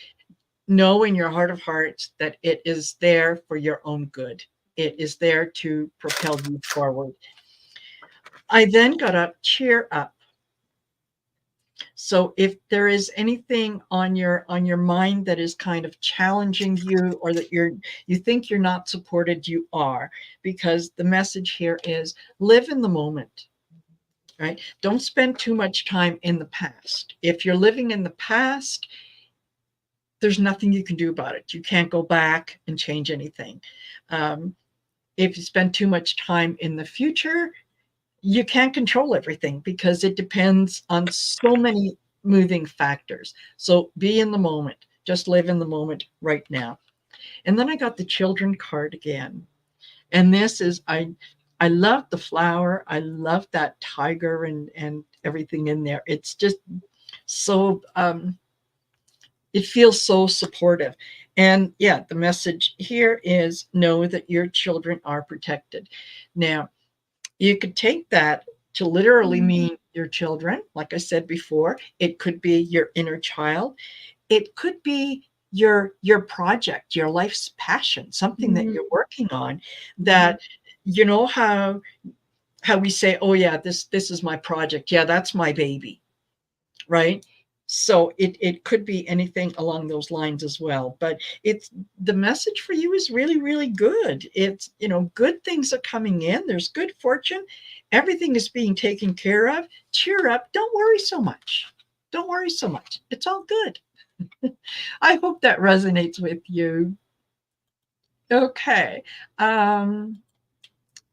know in your heart of hearts that it is there for your own good. It is there to propel you forward. I then got up, cheer up. So if there is anything on your mind that is kind of challenging you, or that you think you're not supported, you are, because the message here is live in the moment. Right? Don't spend too much time in the past. If you're living in the past, there's nothing you can do about it. You can't go back and change anything. If you spend too much time in the future, you can't control everything because it depends on so many moving factors. So be in the moment. Just live in the moment right now. And then I got the children card again. And this is, I love the flower. I love that tiger and everything in there. It's just so it feels so supportive. And yeah, the message here is know that your children are protected. Now, you could take that to literally mean your children. Like I said before, it could be your inner child. It could be your project, your life's passion, something that you're working on, that you know how we say, oh yeah, this is my project. Yeah, that's my baby. Right? So it could be anything along those lines as well. But it's the message for you is really, really good. It's, you know, good things are coming in. There's good fortune. Everything is being taken care of. Cheer up. Don't worry so much. Don't worry so much. It's all good. I hope that resonates with you. Okay. All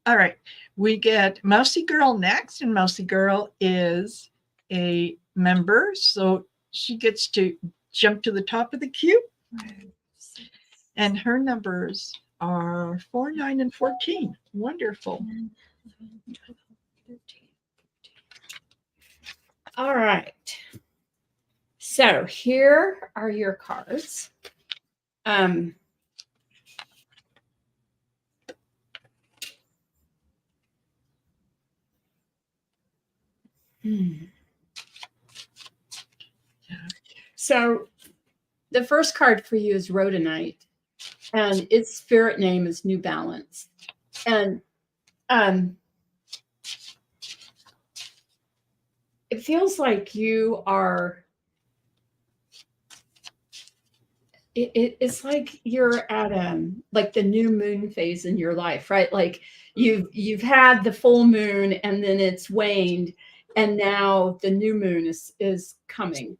right. We get Mousy Girl next, and Mousy Girl is a member, so she gets to jump to the top of the queue. And her numbers are 4, 9, and 14. Wonderful. All right. So here are your cards. So the first card for you is Rhodonite, and its spirit name is New Balance. And it feels like you are, it's like you're at like the new moon phase in your life, right? Like you've had the full moon and then it's waned, and now the new moon is coming.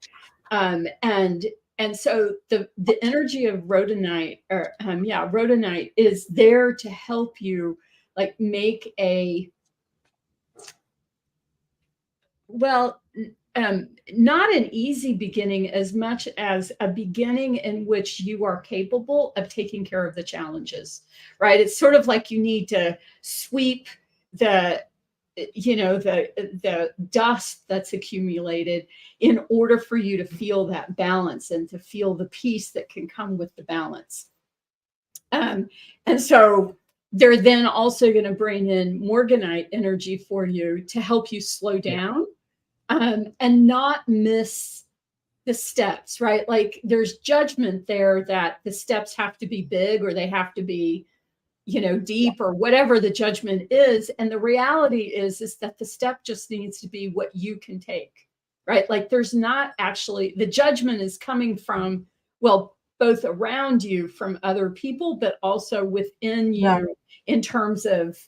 And so the energy of Rhodonite, or Rhodonite is there to help you like make not an easy beginning as much as a beginning in which you are capable of taking care of the challenges, right? It's sort of like you need to sweep the dust that's accumulated in order for you to feel that balance and to feel the peace that can come with the balance. And so they're then also going to bring in Morganite energy for you to help you slow down and not miss the steps, right? Like there's judgment there that the steps have to be big or they have to be, deep or whatever the judgment is. And the reality is that the step just needs to be what you can take, right? Like there's not actually, the judgment is coming from, well, both around you from other people, but also within you in terms of,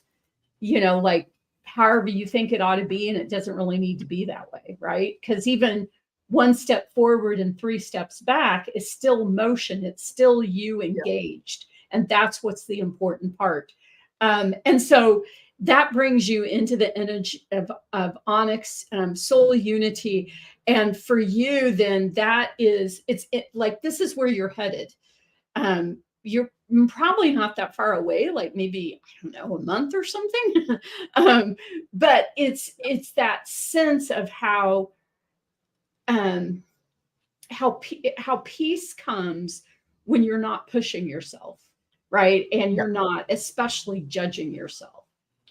like however you think it ought to be. And it doesn't really need to be that way, right? Because even one step forward and 3 steps back is still motion. It's still you engaged. And that's what's the important part. And so that brings you into the energy of onyx, soul unity. And for you, then that is, like, this is where you're headed. You're probably not that far away, like maybe, I don't know, a month or something. But it's that sense of how peace comes when you're not pushing yourself, right? And you're not especially judging yourself.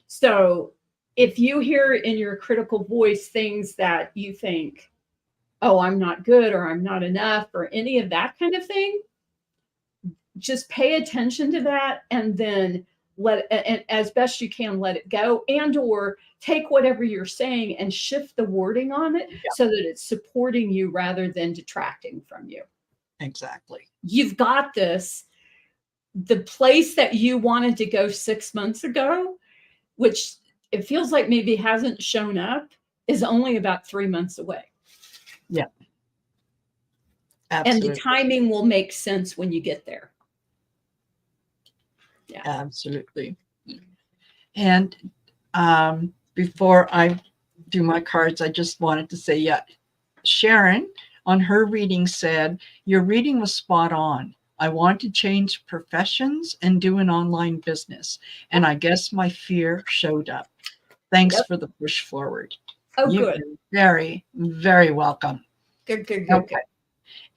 So if you hear in your critical voice things that you think, oh, I'm not good, or I'm not enough, or any of that kind of thing, just pay attention to that, and then and as best you can, let it go, and or take whatever you're saying and shift the wording on it so that it's supporting you rather than detracting from you. Exactly. You've got this. The place that you wanted to go 6 months ago, which it feels like maybe hasn't shown up, is only about 3 months away. Yeah. Absolutely. And the timing will make sense when you get there. Yeah. Absolutely. And before I do my cards, I just wanted to say, Sharon on her reading said, your reading was spot on. I want to change professions and do an online business. And I guess my fear showed up. Thanks for the push forward. Oh, You've good. been very, very welcome. Good, good, good, Okay.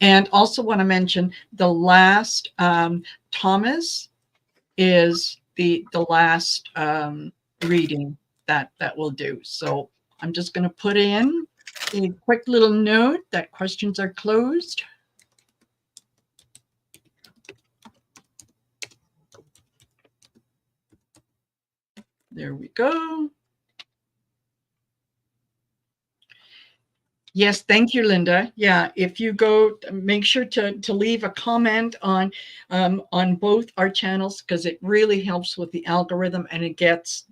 And also want to mention the last Thomas is the last reading that we'll do. So I'm just going to put in a quick little note that questions are closed. There we go. Yes, thank you, Linda. Yeah, if you go, make sure to leave a comment on both our channels, because it really helps with the algorithm, and it gets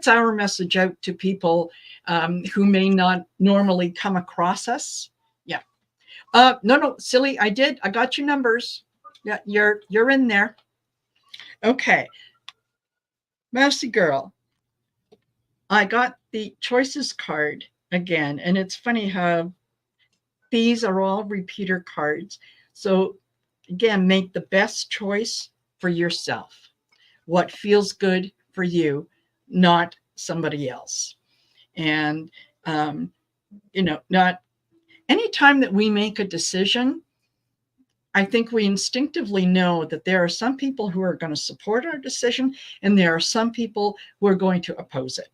our message out to people who may not normally come across us. Yeah. No, silly. I got your numbers. Yeah, you're in there. Okay. Mousy girl. I got the choices card again, and it's funny how these are all repeater cards. So again, make the best choice for yourself. What feels good for you, not somebody else. And, not anytime that we make a decision, I think we instinctively know that there are some people who are going to support our decision, and there are some people who are going to oppose it.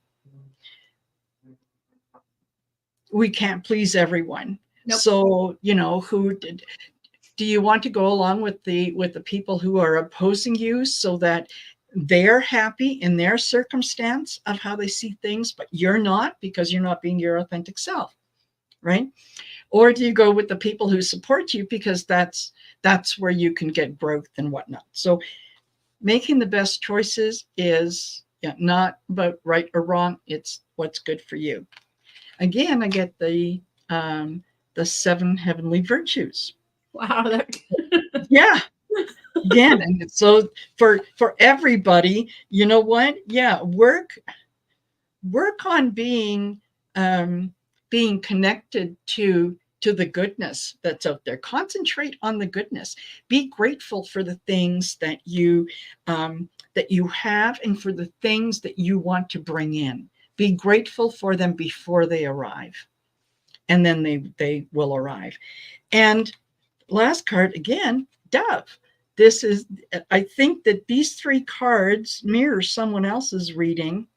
We can't please everyone. Nope. So, do you want to go along with the people who are opposing you so that they're happy in their circumstance of how they see things, but you're not, because you're not being your authentic self, right? Or do you go with the people who support you, because that's where you can get growth and whatnot? So making the best choices is not about right or wrong. It's what's good for you. Again, I get the 7 heavenly virtues. Wow. Yeah. Again, and so for everybody, you know what? Yeah, work on being connected to the goodness that's out there. Concentrate on the goodness. Be grateful for the things that you have, and for the things that you want to bring in. Be grateful for them before they arrive, and then they will arrive. And last card again, Dove. I think that these 3 cards mirror someone else's reading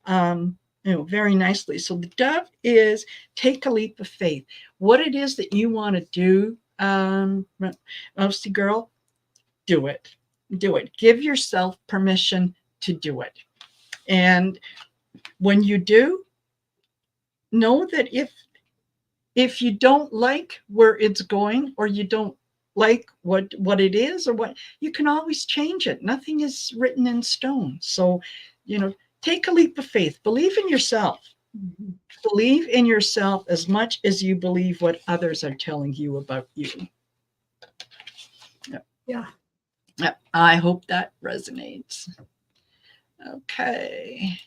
very nicely. So the Dove is take a leap of faith. What it is that you want to do, Mousy girl, do it. Do it. Give yourself permission to do it. And when you do, know that if you don't like where it's going, or you don't like what it is, or what, you can always change it. Nothing is written in stone. So, take a leap of faith. Believe in yourself. Mm-hmm. Believe in yourself as much as you believe what others are telling you about you. Yeah. I hope that resonates. Okay.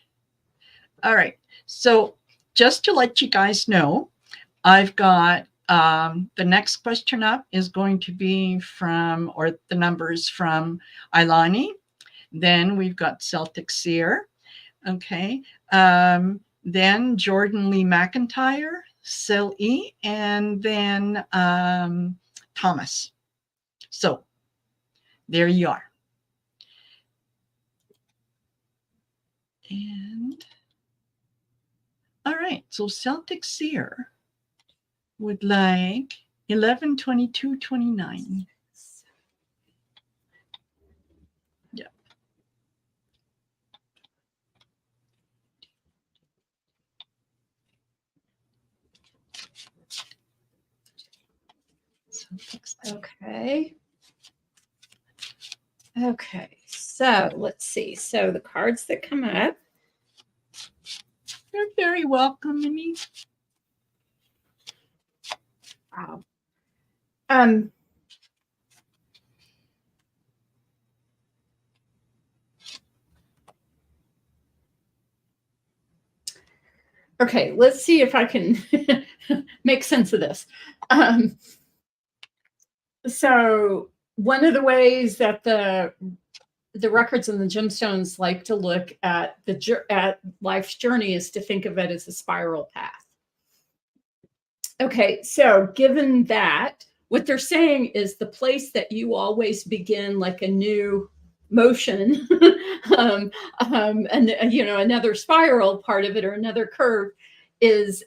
All right. So just to let you guys know, I've got the next question up is going to be the numbers from Ilani. Then we've got Celtic Seer. Okay. Then Jordan Lee McIntyre, Sil E, and then Thomas. So there you are. And all right. So Celtic Seer would like 11, 22, 29. Yeah. Okay. Okay. So let's see. So the cards that come up. You're very welcome, Minnie. Wow. Okay, let's see if I can make sense of this. So one of the ways that the records and the gemstones like to look at life's journey is to think of it as a spiral path. Okay, so given that, what they're saying is the place that you always begin like a new motion, and another spiral part of it or another curve is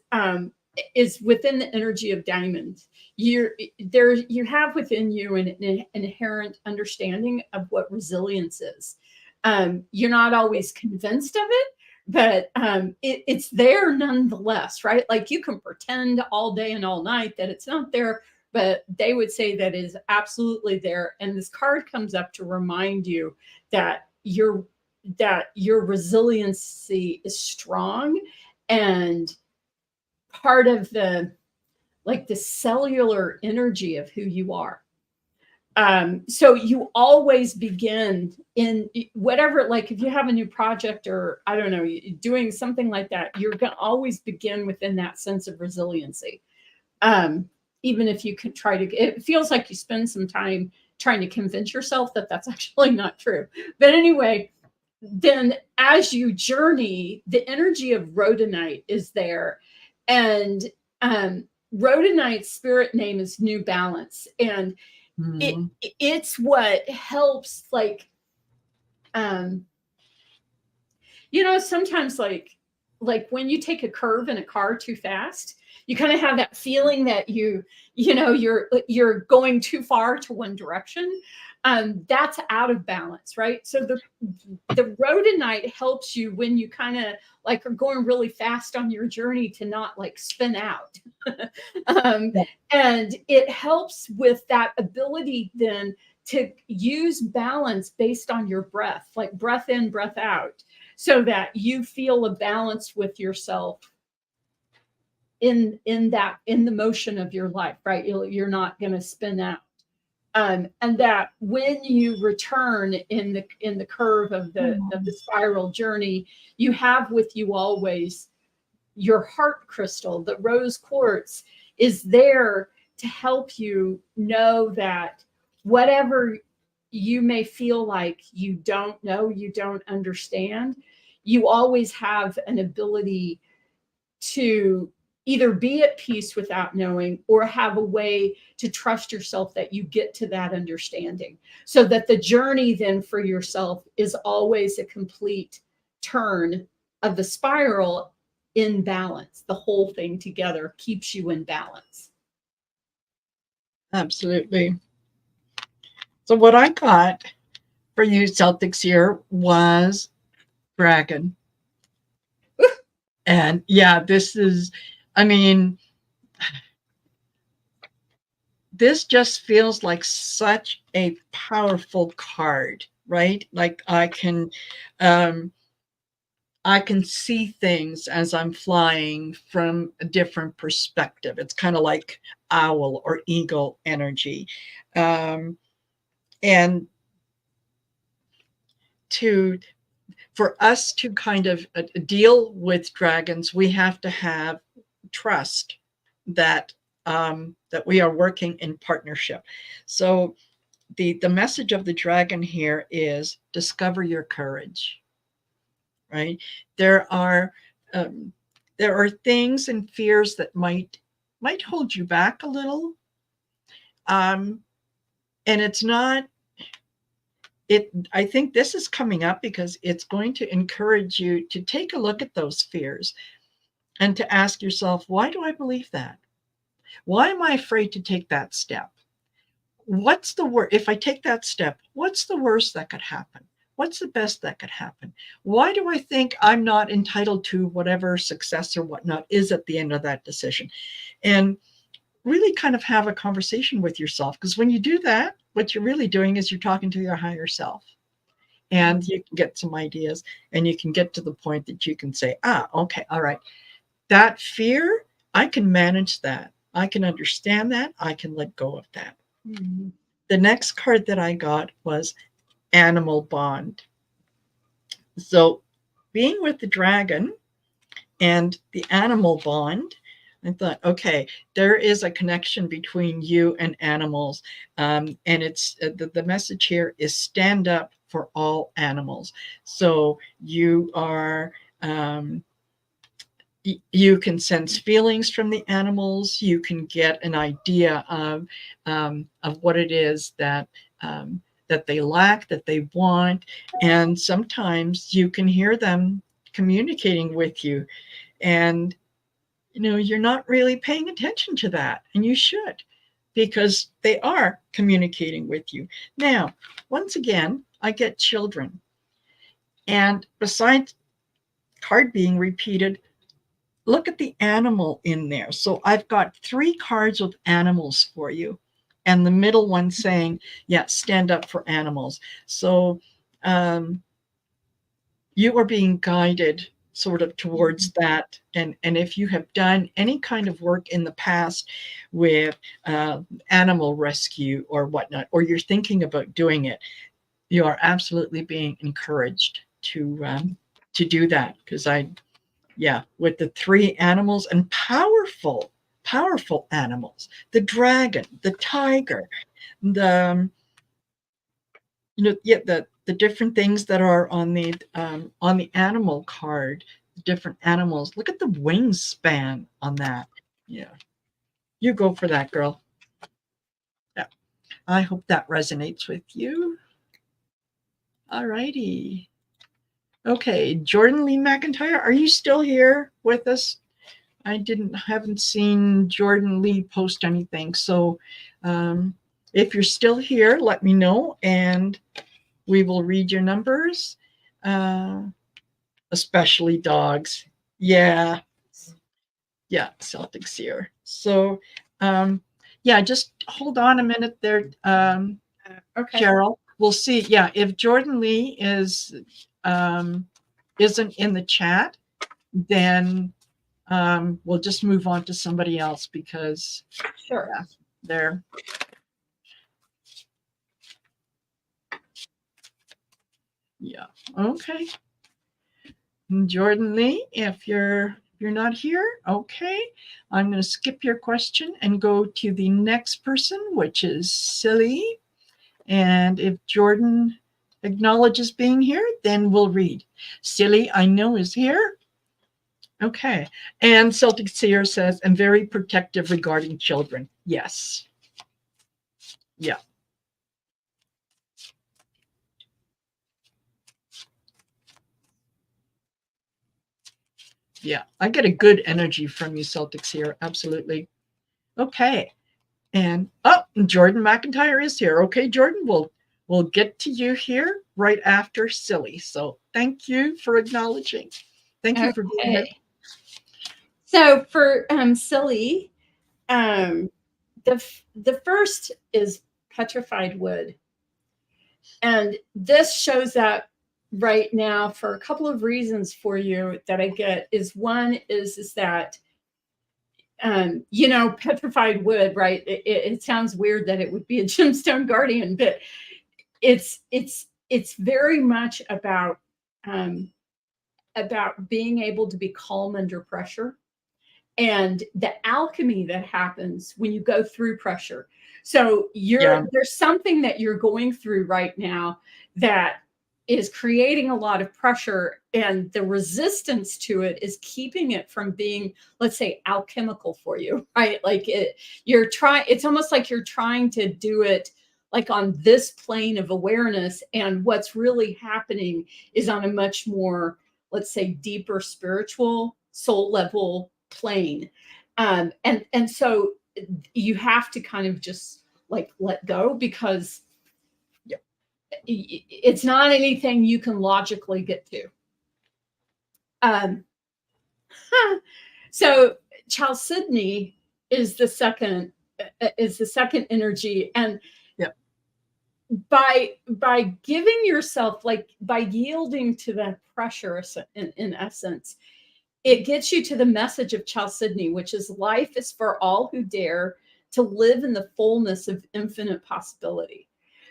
within the energy of diamond. You have within you an inherent understanding of what resilience is. You're not always convinced of it, but it's there nonetheless, right? Like you can pretend all day and all night that it's not there, but they would say that is absolutely there. And this card comes up to remind you that your resiliency is strong, and part of the cellular energy of who you are. So you always begin in whatever, like if you have a new project or I don't know, doing something like that, you're going to always begin within that sense of resiliency. Even if you can try to, it feels like you spend some time trying to convince yourself that that's actually not true. But anyway, then as you journey, the energy of rhodonite is there. And rhodonite's spirit name is New Balance. And it's what helps, like sometimes like when you take a curve in a car too fast, you kind of have that feeling that you're going too far to one direction. That's out of balance, right? So the rhodonite helps you when you kind of like are going really fast on your journey to not like spin out. And it helps with that ability then to use balance based on your breath, like breath in, breath out, so that you feel a balance with yourself in the motion of your life, right? You're not going to spin out. And that when you return in the curve of the spiral journey, you have with you always your heart crystal. The rose quartz is there to help you know that whatever you may feel like you don't know, you don't understand, you always have an ability to either be at peace without knowing or have a way to trust yourself that you get to that understanding, so that the journey then for yourself is always a complete turn of the spiral in balance. The whole thing together keeps you in balance. Absolutely. So what I got for you Celtics here was dragon. And yeah, this is, I mean, this just feels like such a powerful card, right? Like I can see things as I'm flying from a different perspective. It's kind of like owl or eagle energy. And for us to kind of deal with dragons, we have to have trust that that we are working in partnership. So the message of the dragon here is discover your courage. Right? There are things and fears that might hold you back a little, and it's not. I think this is coming up because it's going to encourage you to take a look at those fears and to ask yourself, why do I believe that? Why am I afraid to take that step? What's the worst? If I take that step, what's the worst that could happen? What's the best that could happen? Why do I think I'm not entitled to whatever success or whatnot is at the end of that decision? And really kind of have a conversation with yourself, because when you do that, what you're really doing is you're talking to your higher self, and you can get some ideas, and you can get to the point that you can say, okay, all right, that fear, I can manage that. I can understand that. I can let go of that. Mm-hmm. The next card that I got was Animal Bond. So being with the dragon and the animal bond, I thought, okay, there is a connection between you and animals. And it's the message here is stand up for all animals. So you are you can sense feelings from the animals. You can get an idea of what it is that they lack, that they want, and sometimes you can hear them communicating with you, and you're not really paying attention to that, and you should, because they are communicating with you. Now, once again, I get children, and besides card being repeated, look at the animal in there. So I've got 3 cards with animals for you, and the middle one saying, yeah, stand up for animals. So you are being guided sort of towards that. And if you have done any kind of work in the past with animal rescue or whatnot, or you're thinking about doing it, you are absolutely being encouraged to do that. Because with the 3 animals, and powerful animals, the dragon, the tiger, the the different things that are on the animal card, the different animals. Look at the wingspan on that. Yeah, you go for that, girl. Yeah, I hope that resonates with you. All righty. Okay, Jordan Lee McIntyre, are you still here with us? I haven't seen Jordan Lee post anything. So if you're still here, let me know and we will read your numbers, especially dogs. Yeah, Celtics here. So just hold on a minute there, Okay. Cheryl. We'll see. Yeah, if Jordan Lee isn't in the chat, then we'll just move on to somebody else because sure, they're okay. Jordan Lee, if you're not here, okay, I'm going to skip your question and go to the next person, which is Silly. And if Jordan acknowledges being here, then we'll read. Silly, I know, is here. Okay. And Celtic Seer says, I'm very protective regarding children. Yes. Yeah. Yeah. I get a good energy from you, Celtics here. Absolutely. Okay. And Jordan McIntyre is here. Okay, Jordan, we'll get to you here right after Silly. So thank you for acknowledging. Thank you for being here. So for Silly, the first is petrified wood, and this shows up right now for a couple of reasons for you that I get. Is one is that petrified wood, right? It sounds weird that it would be a gemstone guardian, but it's very much about being able to be calm under pressure and the alchemy that happens when you go through pressure. So there's something that you're going through right now that is creating a lot of pressure, and the resistance to it is keeping it from being, let's say, alchemical for you, right? Like it's almost like you're trying to do it like on this plane of awareness, and what's really happening is on a much more, let's say, deeper spiritual soul level plane. And so you have to kind of just like let go, because it's not anything you can logically get to. So Chalcedony is the second energy, and by giving yourself, like by yielding to that pressure, in essence, it gets you to the message of Chalcedony, which is life is for all who dare to live in the fullness of infinite possibility.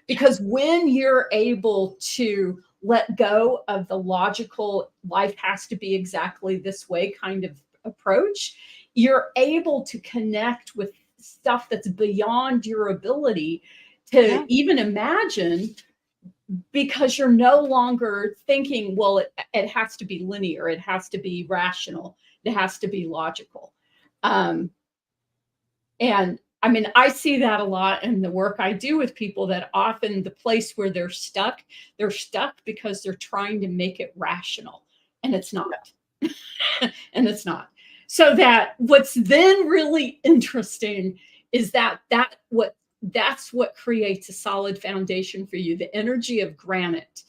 Because when you're able to let go of the logical, life has to be exactly this way kind of approach, you're able to connect with stuff that's beyond your ability to even imagine because you're no longer thinking, well, it has to be linear, it has to be rational, it has to be logical. And I mean, I see that a lot in the work I do with people, that often the place where they're stuck because they're trying to make it rational, and it's not. And it's not. So that what's then really interesting is that's what creates a solid foundation for you, the energy of granite.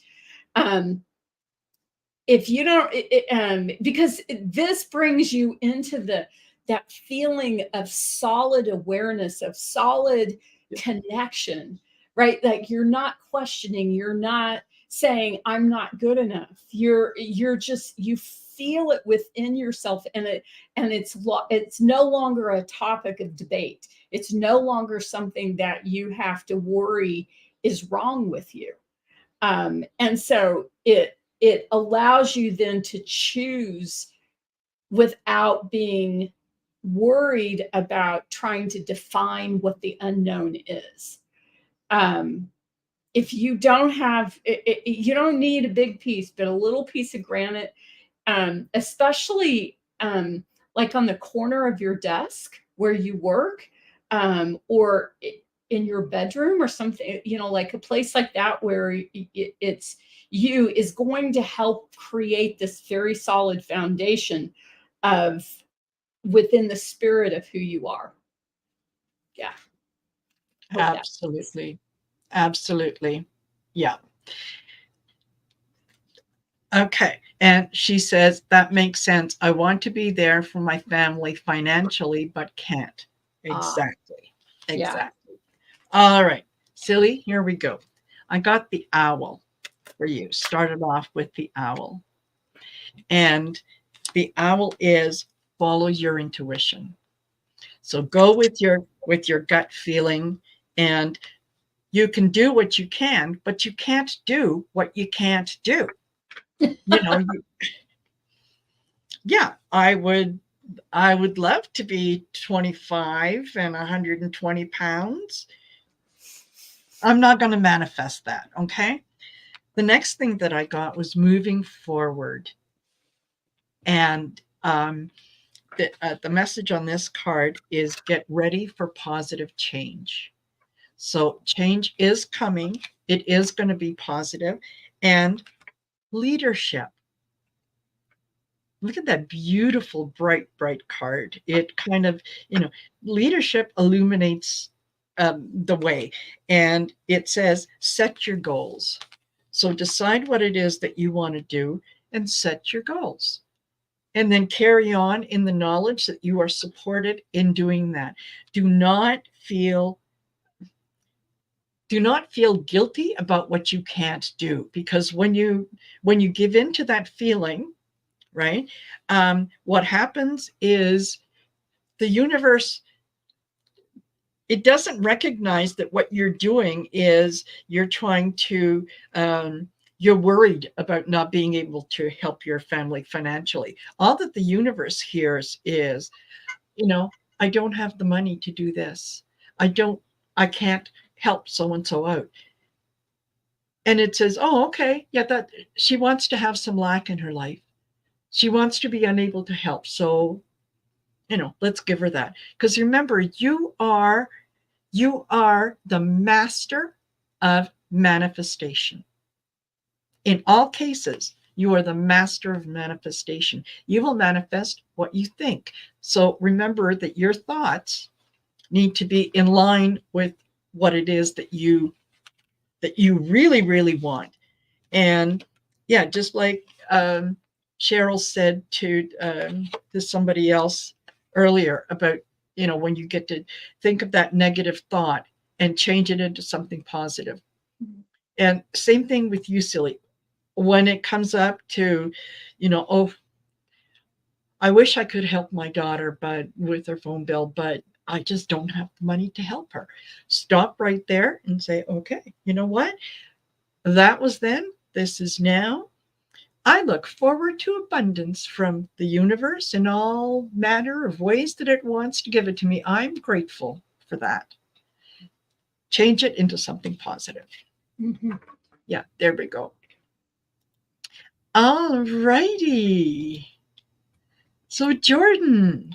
If you don't, because this brings you into that feeling of solid awareness, of solid connection, right? Like you're not questioning, you're not saying I'm not good enough. You're just, you feel it within yourself, and it's no longer a topic of debate. It's no longer something that you have to worry is wrong with you. And so it allows you then to choose without being worried about trying to define what the unknown is. If you don't have, you don't need a big piece, but a little piece of granite, especially like on the corner of your desk where you work, or in your bedroom or something, like a place like that where it's you, is going to help create this very solid foundation of within the spirit of who you are. Yeah. Absolutely. Absolutely. Yeah. Okay. And she says, that makes sense. I want to be there for my family financially, but can't. Exactly. Exactly. All right. Silly, here we go. I got the owl for you. Started off with the owl. And the owl is follow your intuition. So go with your gut feeling, and you can do what you can, but you can't do what you can't do. Yeah, I would love to be 25 and 120 pounds. I'm not going to manifest that. Okay. The next thing that I got was moving forward. And the message on this card is get ready for positive change. So change is coming. It is going to be positive. And leadership. Look at that beautiful, bright, bright card. It kind of, leadership illuminates the way. And it says, set your goals. So decide what it is that you want to do and set your goals. And then carry on in the knowledge that you are supported in doing that. Do not feel guilty about what you can't do, because when you give in to that feeling, right, what happens is the universe, it doesn't recognize that what you're doing is you're trying to you're worried about not being able to help your family financially. All that the universe hears is, I don't have the money to do this. I can't help so and so out. And it says, oh, okay, yeah, that she wants to have some lack in her life. She wants to be unable to help. So, let's give her that. Because remember, you are the master of manifestation. In all cases, you are the master of manifestation. You will manifest what you think. So remember that your thoughts need to be in line with what it is that you really, really want. And yeah, just like Cheryl said to somebody else earlier about, when you get to think of that negative thought and change it into something positive. Mm-hmm. And same thing with you, Silly. When it comes up to, oh, I wish I could help my daughter, but with her phone bill, but I just don't have the money to help her. Stop right there and say, okay, you know what? That was then, this is now. I look forward to abundance from the universe in all manner of ways that it wants to give it to me. I'm grateful for that. Change it into something positive. Mm-hmm. Yeah, there we go. All righty. So Jordan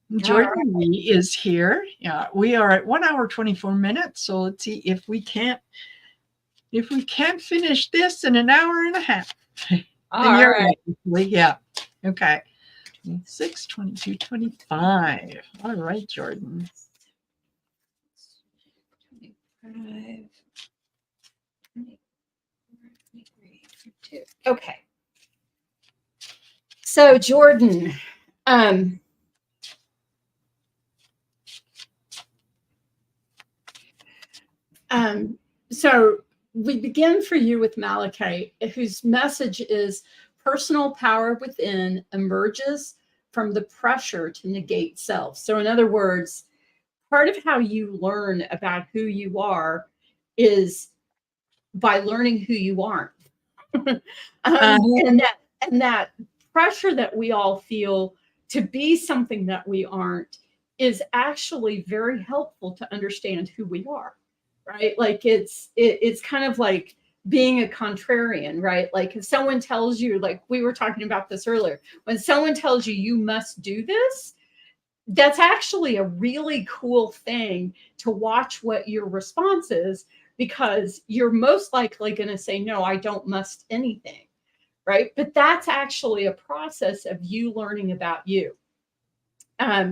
Lee is here. Yeah, we are at 1 hour 24 minutes. So let's see if we can't finish this in an hour and a half. All right. Yeah. Okay. 6, 22, 25. All right, Jordan. 25, 23, 22. Okay. So Jordan, so we begin for you with Malachite, whose message is personal power within emerges from the pressure to negate self. So in other words, part of how you learn about who you are is by learning who you aren't. And that pressure that we all feel to be something that we aren't is actually very helpful to understand who we are, right? Like it's kind of like being a contrarian, right? Like if someone tells you, like we were talking about this earlier, when someone tells you you must do this, that's actually a really cool thing to watch what your response is, because you're most likely going to say, no, I don't must anything, right? But that's actually a process of you learning about you.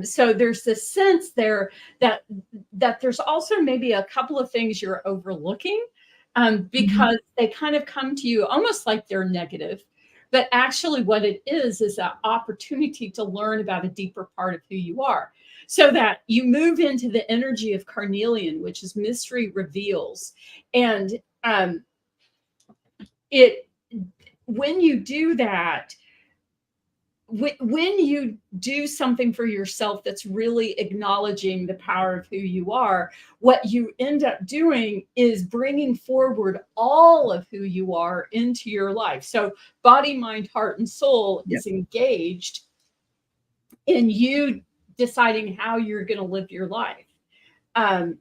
So there's this sense there that there's also maybe a couple of things you're overlooking, because they kind of come to you almost like they're negative. But actually, what it is an opportunity to learn about a deeper part of who you are, so that you move into the energy of carnelian, which is mystery reveals. And when you do that, when you do something for yourself that's really acknowledging the power of who you are, what you end up doing is bringing forward all of who you are into your life. So body, mind, heart, and soul is engaged in you deciding how you're going to live your life. And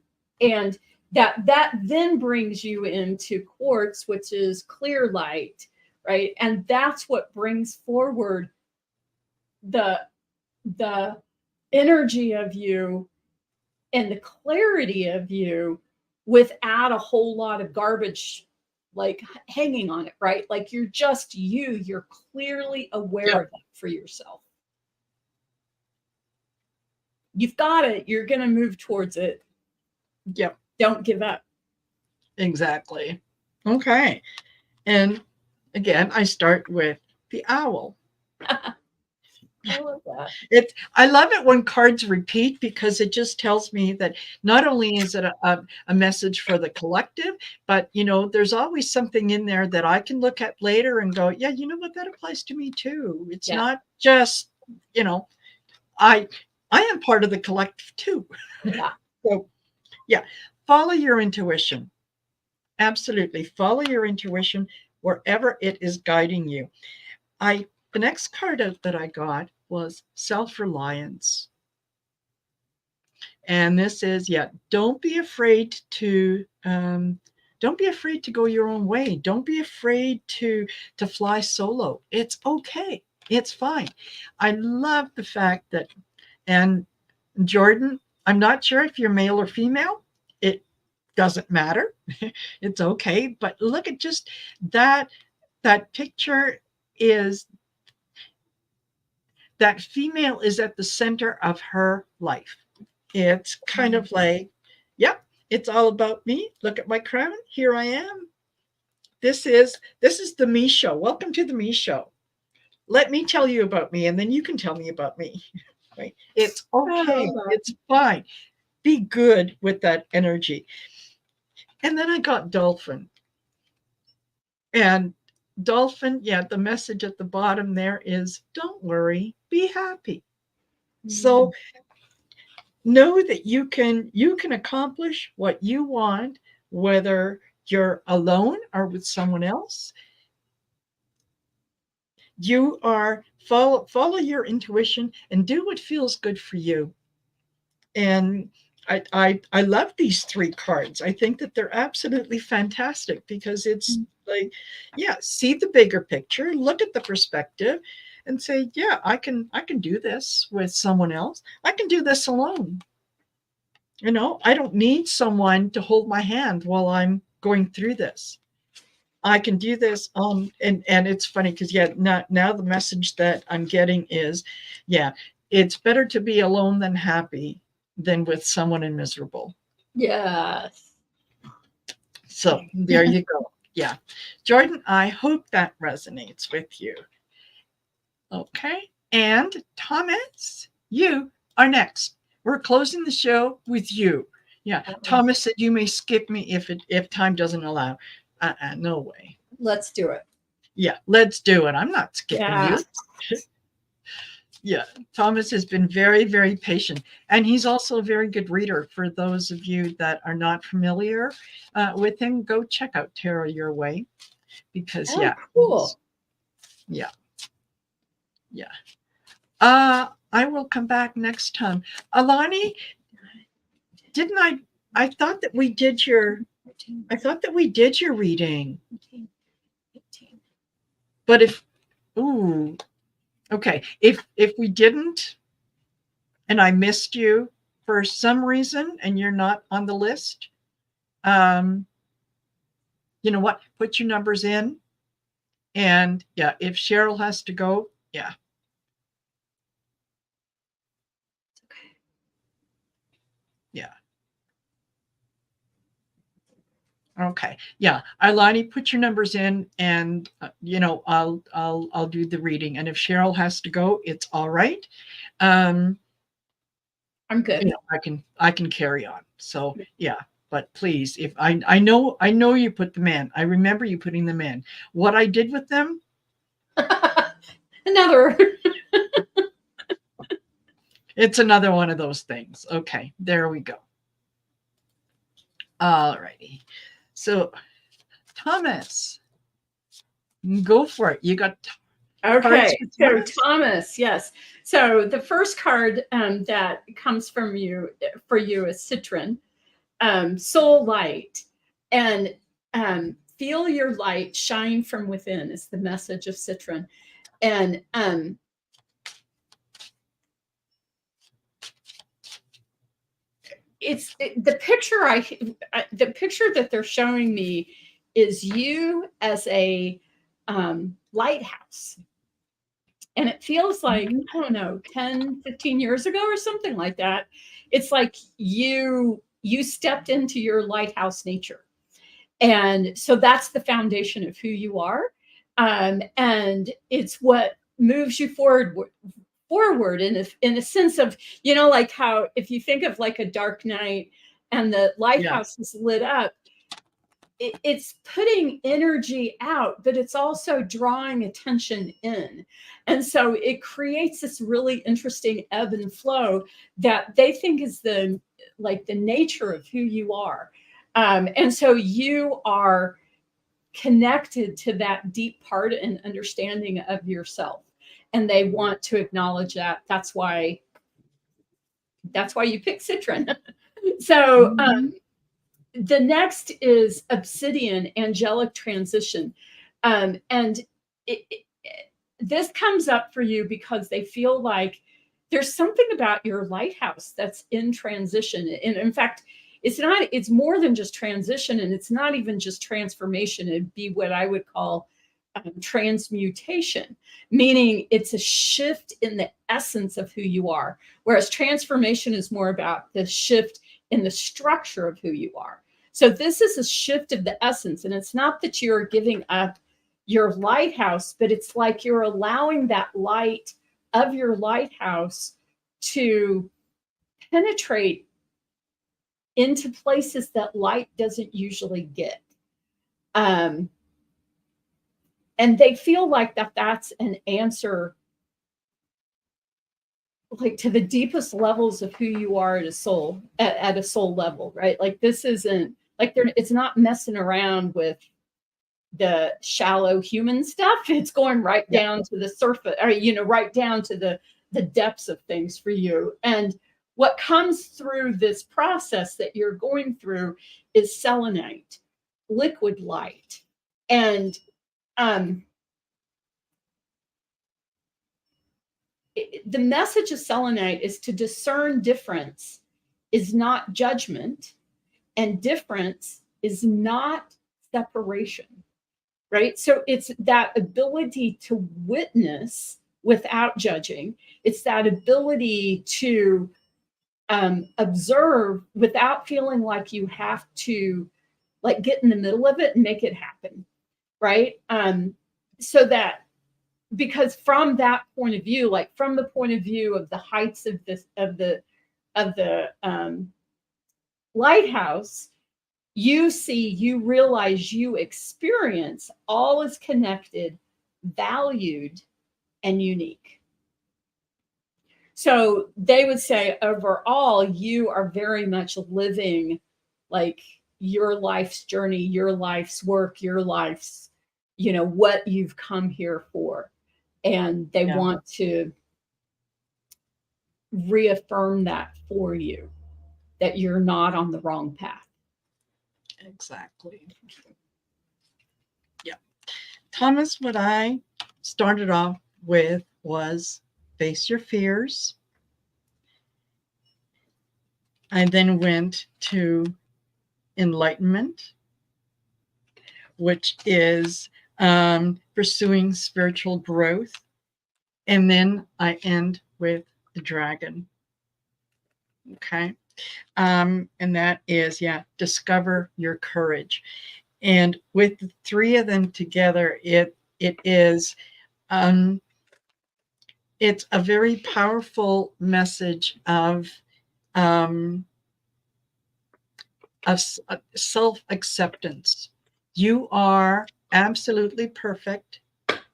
that then brings you into quartz, which is clear light, right? And that's what brings forward the energy of you and the clarity of you without a whole lot of garbage like hanging on it, right? Like you're just you're clearly aware of it for yourself. You've got it. You're going to move towards it. Yep. Don't give up. Exactly. Okay. And again, I start with the owl. I love that. I love it when cards repeat, because it just tells me that not only is it a message for the collective, but there's always something in there that I can look at later and go, yeah, you know what, that applies to me too. It's not just, I am part of the collective too. Yeah. So yeah, follow your intuition. Absolutely. Follow your intuition wherever it is guiding you. The next card out that I got was self-reliance. And this is, don't be afraid to go your own way. Don't be afraid to fly solo. It's okay. It's fine. I love the fact that, and Jordan, I'm not sure if you're male or female. It doesn't matter. It's okay. But look at just that picture is that female is at the center of her life. It's kind of like, it's all about me. Look at my crown. Here I am. This is the me show. Welcome to the me show. Let me tell you about me, and then you can tell me about me. Right? It's okay. It's fine. Be good with that energy. And then I got dolphin. And dolphin, the message at the bottom there is, don't worry, be happy. So know that you can accomplish what you want, whether you're alone or with someone else. You are follow your intuition and do what feels good for you. And I love these 3 cards. I think that they're absolutely fantastic because it's like, yeah, see the bigger picture, look at the perspective and say, yeah, I can do this with someone else. I can do this alone. You know, I don't need someone to hold my hand while I'm going through this. I can do this. And it's funny because now the message that I'm getting is, yeah, it's better to be alone than happy than with someone and miserable. Yes. So there you go. Yeah. Jordan, I hope that resonates with you. Okay. And Thomas, you are next. We're closing the show with you. Yeah. Thomas said you may skip me if time doesn't allow. No way. Let's do it. Yeah, let's do it. I'm not skipping you. Yeah, Thomas has been very, very patient. And he's also a very good reader. For those of you that are not familiar with him, go check out Tarot Your Way. Because, cool. Yeah. I will come back next time. Alani, I thought that we did your reading. But okay. If we didn't, and I missed you for some reason, and you're not on the list, you know what? Put your numbers in. And yeah, if Cheryl has to go, yeah. Okay. Yeah. Okay. Yeah. Ilani, put your numbers in and, I'll do the reading. And if Cheryl has to go, it's all right. I'm good. You know, I can carry on. So yeah, but please, if I know you put them in. I remember you putting them in. What I did with them? Another. It's another one of those things. Okay, there we go. All righty. So, Thomas, go for it. You got okay. So Thomas, yes. So the first card that comes from you for you is Citron, soul light, and feel your light shine from within is the message of Citron, and the picture that they're showing me is you as a lighthouse, and it feels like, I don't know, 10 15 years ago or something like that. It's like you stepped into your lighthouse nature, and so that's the foundation of who you are, and it's what moves you forward in a sense of, like how if you think of like a dark night and the lighthouse is lit up, it's putting energy out, but it's also drawing attention in. And so it creates this really interesting ebb and flow that they think is the nature of who you are. And so you are connected to that deep part and understanding of yourself. And they want to acknowledge that. That's why you pick Citron. So the next is Obsidian, Angelic Transition. And this comes up for you because they feel like there's something about your lighthouse that's in transition. And in fact, it's more than just transition, and it's not even just transformation. It'd be what I would call transmutation, meaning it's a shift in the essence of who you are, whereas transformation is more about the shift in the structure of who you are. So this is a shift of the essence, and it's not that you're giving up your lighthouse, but it's like you're allowing that light of your lighthouse to penetrate into places that light doesn't usually get. And they feel like that's an answer, like to the deepest levels of who you are at a soul level, right? Like this isn't like it's not messing around with the shallow human stuff. It's going right down to the surface, or right down to the depths of things for you. And what comes through this process that you're going through is selenite, liquid light. And the message of selenite is to discern difference is not judgment, and difference is not separation, right? So it's that ability to witness without judging. It's that ability to observe without feeling like you have to like get in the middle of it and make it happen, right? So that, because from that point of view, like from the point of view of the heights of this of the lighthouse, you see, you realize, you experience all is connected, valued, and unique. So they would say overall, you are very much living like your life's journey, your life's work, your life's, you know, what you've come here for. And they want to reaffirm that for you, that you're not on the wrong path. Exactly. Yeah. Thomas, what I started off with was face your fears. I then went to enlightenment, which is pursuing spiritual growth. And then I end with the dragon. Okay. And that is, discover your courage. And with the three of them together, it is, it's a very powerful message of self-acceptance. You are absolutely perfect,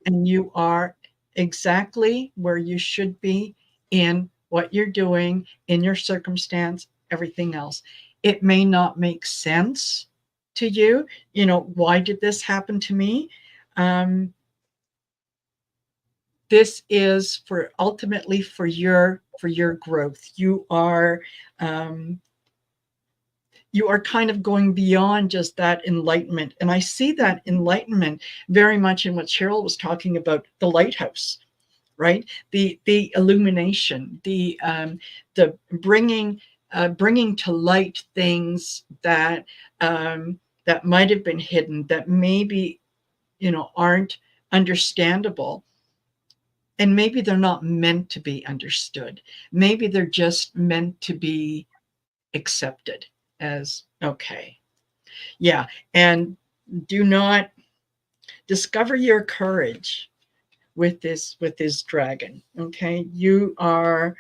and you are exactly where you should be in what you're doing, in your circumstance, everything else. It may not make sense to you. You know, why did this happen to me? This is for ultimately for your growth. You are kind of going beyond just that enlightenment. And I see that enlightenment very much in what CHERYL was talking about, the lighthouse, right? The illumination, the bringing to light things that that might have been hidden, that maybe, you know, aren't understandable. And maybe they're not meant to be understood. Maybe they're just meant to be accepted as okay. Yeah. And do not discover your courage with this dragon. Okay. You are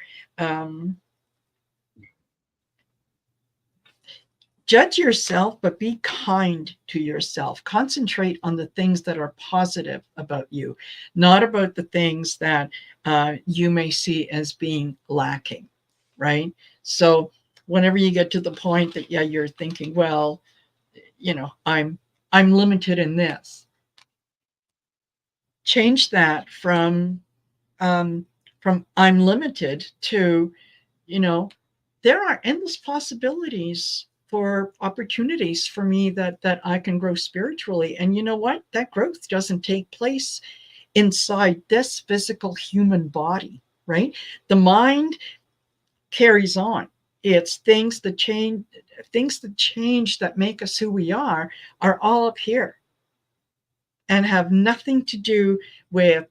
judge yourself, but be kind to yourself. Concentrate on the things that are positive about you, not about the things that you may see as being lacking, right? So whenever you get to the point that, you're thinking, well, you know, I'm limited in this, change that from I'm limited to, you know, there are endless possibilities for opportunities for me that I can grow spiritually. And you know what? That growth doesn't take place inside this physical human body, right? The mind carries on. It's things that change that make us who we are all up here and have nothing to do with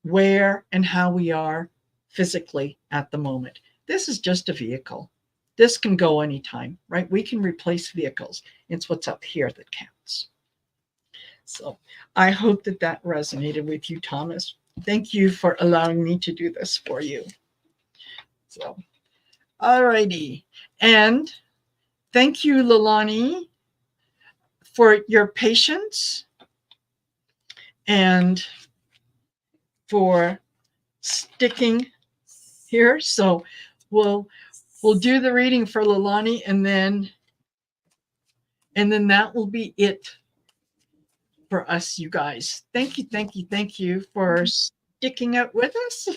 where and how we are physically at the moment. This is just a vehicle. This can go anytime, right? We can replace vehicles. It's what's up here that counts. So I hope that resonated with you, Thomas. Thank you for allowing me to do this for you. So, all righty. And thank you, Leilani, for your patience and for sticking here. So we'll do the reading for Leilani, and then that will be it for us, you guys. Thank you for sticking out with us.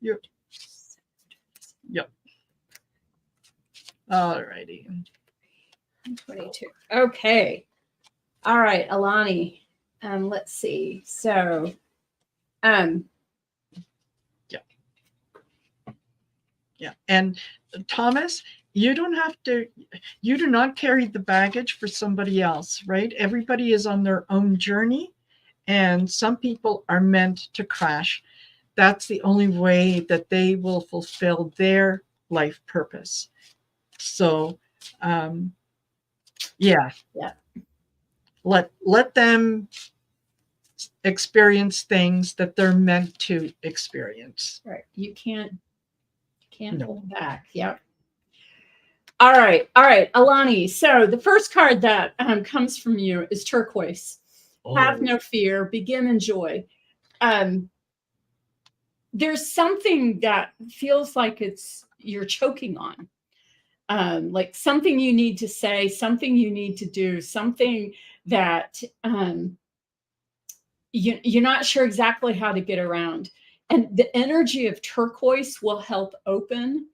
Yep. All righty. 22. Okay. All right, Alani. Let's see. So, yeah. And Thomas, you do not carry the baggage for somebody else, right? Everybody is on their own journey, and some people are meant to crash. That's the only way that they will fulfill their life purpose. So, yeah. Let them experience things that they're meant to experience. Right. You can't hold back. Yep. All right. Alani. So the first card that comes from you is turquoise. Oh. Have no fear, begin in joy. There's something that feels like you're choking on. Like something you need to say, something you need to do, something that you're not sure exactly how to get around. And the energy of turquoise will help open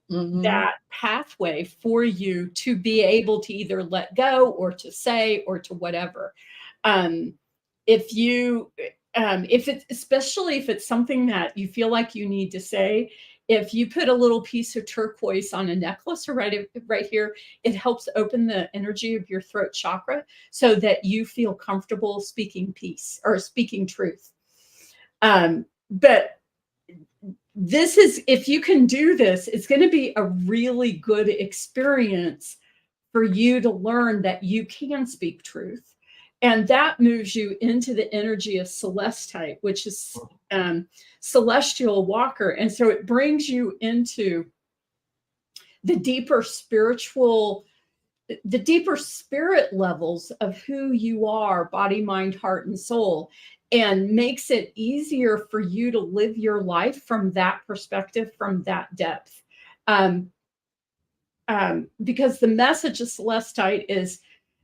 that pathway for you to be able to either let go or to say or to whatever. Especially if it's something that you feel like you need to say, if you put a little piece of turquoise on a necklace or right here, it helps open the energy of your throat chakra so that you feel comfortable speaking peace or speaking truth. But this is, if you can do this, it's going to be a really good experience for you to learn that you can speak truth. And that moves you into the energy of celestite, which is celestial walker. And so it brings you into the deeper spirit levels of who you are, body, mind, heart, and soul, and makes it easier for you to live your life from that perspective, from that depth. Because the message of celestite is,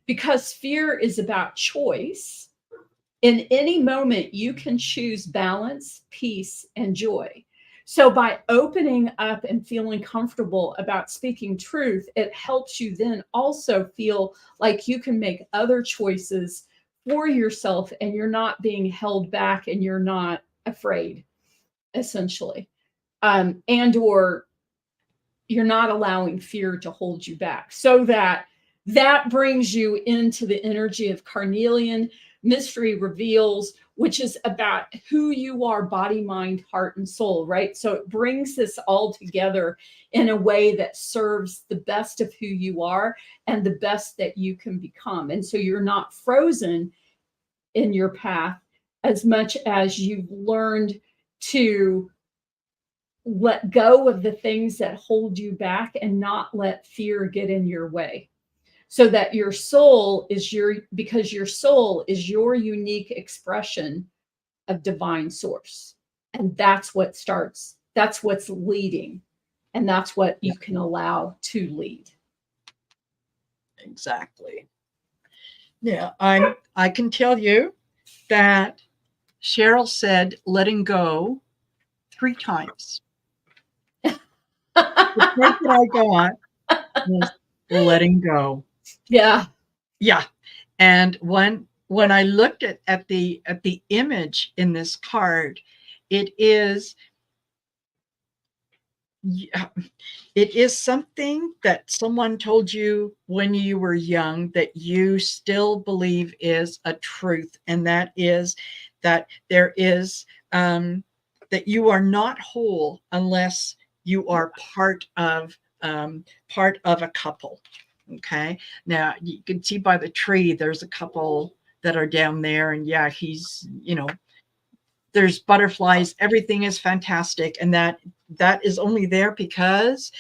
because fear is about choice, in any moment you can choose balance, peace, and joy. So by opening up and feeling comfortable about speaking truth, it helps you then also feel like you can make other choices for yourself, and you're not being held back and you're not afraid, essentially. Or you're not allowing fear to hold you back. So that brings you into the energy of carnelian, mystery reveals, which is about who you are, body, mind, heart, and soul, right? So it brings this all together in a way that serves the best of who you are and the best that you can become. And so you're not frozen in your path as much as you've learned to let go of the things that hold you back and not let fear get in your way. So that your soul is because your soul is your unique expression of divine source. And that's what's leading. And that's what you can allow to lead. Exactly. Yeah, I can tell you that Cheryl said letting go 3 times. The point that I go on is letting go. Yeah. And when I looked at the image in this card, it is something that someone told you when you were young that you still believe is a truth, and that is that there is that you are not whole unless you are part of a couple. Okay, now you can see by the tree there's a couple that are down there, and yeah, he's, there's butterflies, everything is fantastic, and that is only there because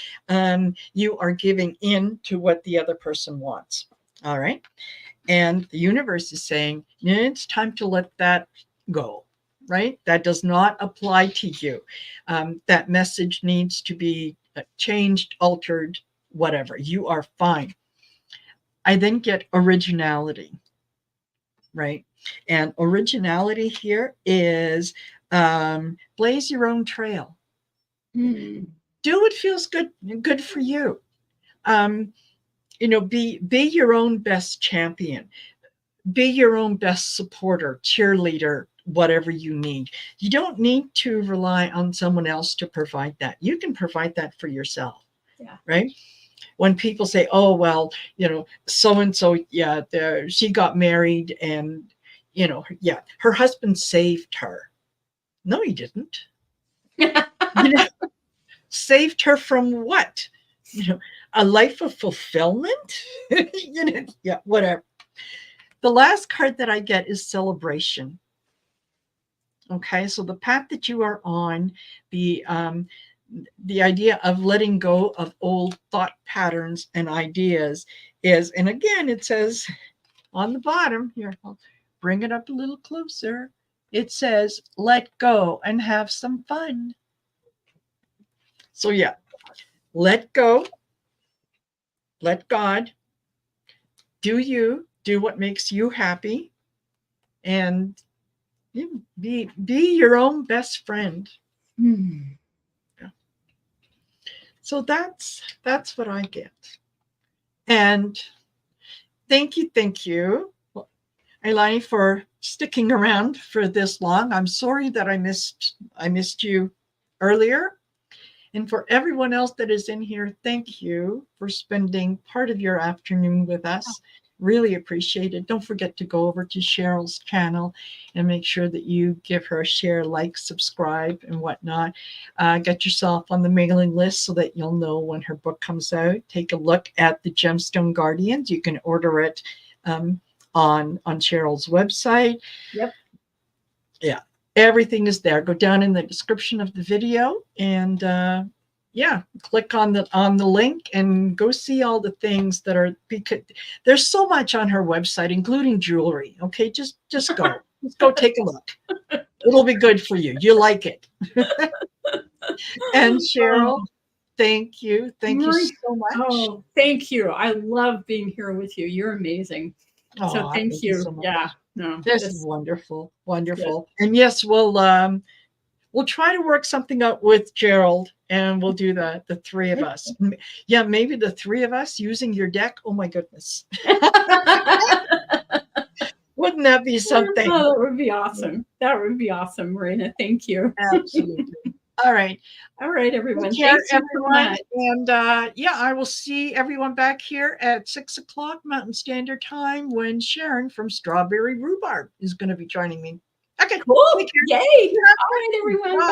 you are giving in to what the other person wants. All right, and the universe is saying it's time to let that go. Right, that does not apply to you. That message needs to be changed, altered, whatever. You are fine. I then get originality, right? And originality here is blaze your own trail. Do what feels good for you. Be your own best champion, be your own best supporter, cheerleader, whatever you need. You don't need to rely on someone else to provide that. You can provide that for yourself. Yeah. Right. When people say, oh, well, so-and-so, yeah, she got married and, yeah, her husband saved her. No, he didn't. Saved her from what? A life of fulfillment? Yeah, whatever. The last card that I get is celebration. Okay, so the path that you are on, the idea of letting go of old thought patterns and ideas is, and again, it says on the bottom here, I'll bring it up a little closer. It says, let go and have some fun. So yeah, let go, let God, do what makes you happy, and be your own best friend. Yeah. So that's what I get. And thank you, Elani, for sticking around for this long. I'm sorry that I missed you earlier. And for everyone else that is in here, thank you for spending part of your afternoon with us. Really appreciate it. Don't forget to go over to Cheryl's channel and make sure that you give her a share, like, subscribe, and whatnot. Get yourself on the mailing list so that you'll know when her book comes out. Take a look at the Gemstone Guardians. You can order it on Cheryl's website. Yep. Yeah. Everything is there. Go down in the description of the video and click on the link and go see all the things that are, because there's so much on her website, including jewelry. Okay, just go. Just go take a look. It'll be good for you. You like it. And Cheryl, thank you. Thank you so much. Oh, thank you. I love being here with you. You're amazing. So thank you. So yeah. No, this is wonderful. Wonderful. Yeah. And yes, we'll try to work something out with Gerald, and we'll do the three of us. Yeah, maybe the three of us using your deck. Oh my goodness. Wouldn't that be something? Oh, that would be awesome. That would be awesome, Marina. Thank you. Absolutely. All right. All right, everyone. Take care, everyone. And I will see everyone back here at 6 o'clock Mountain Standard Time when Sharon from Strawberry Rhubarb is going to be joining me. Okay. Cool. Yay. All right, everyone. Bye.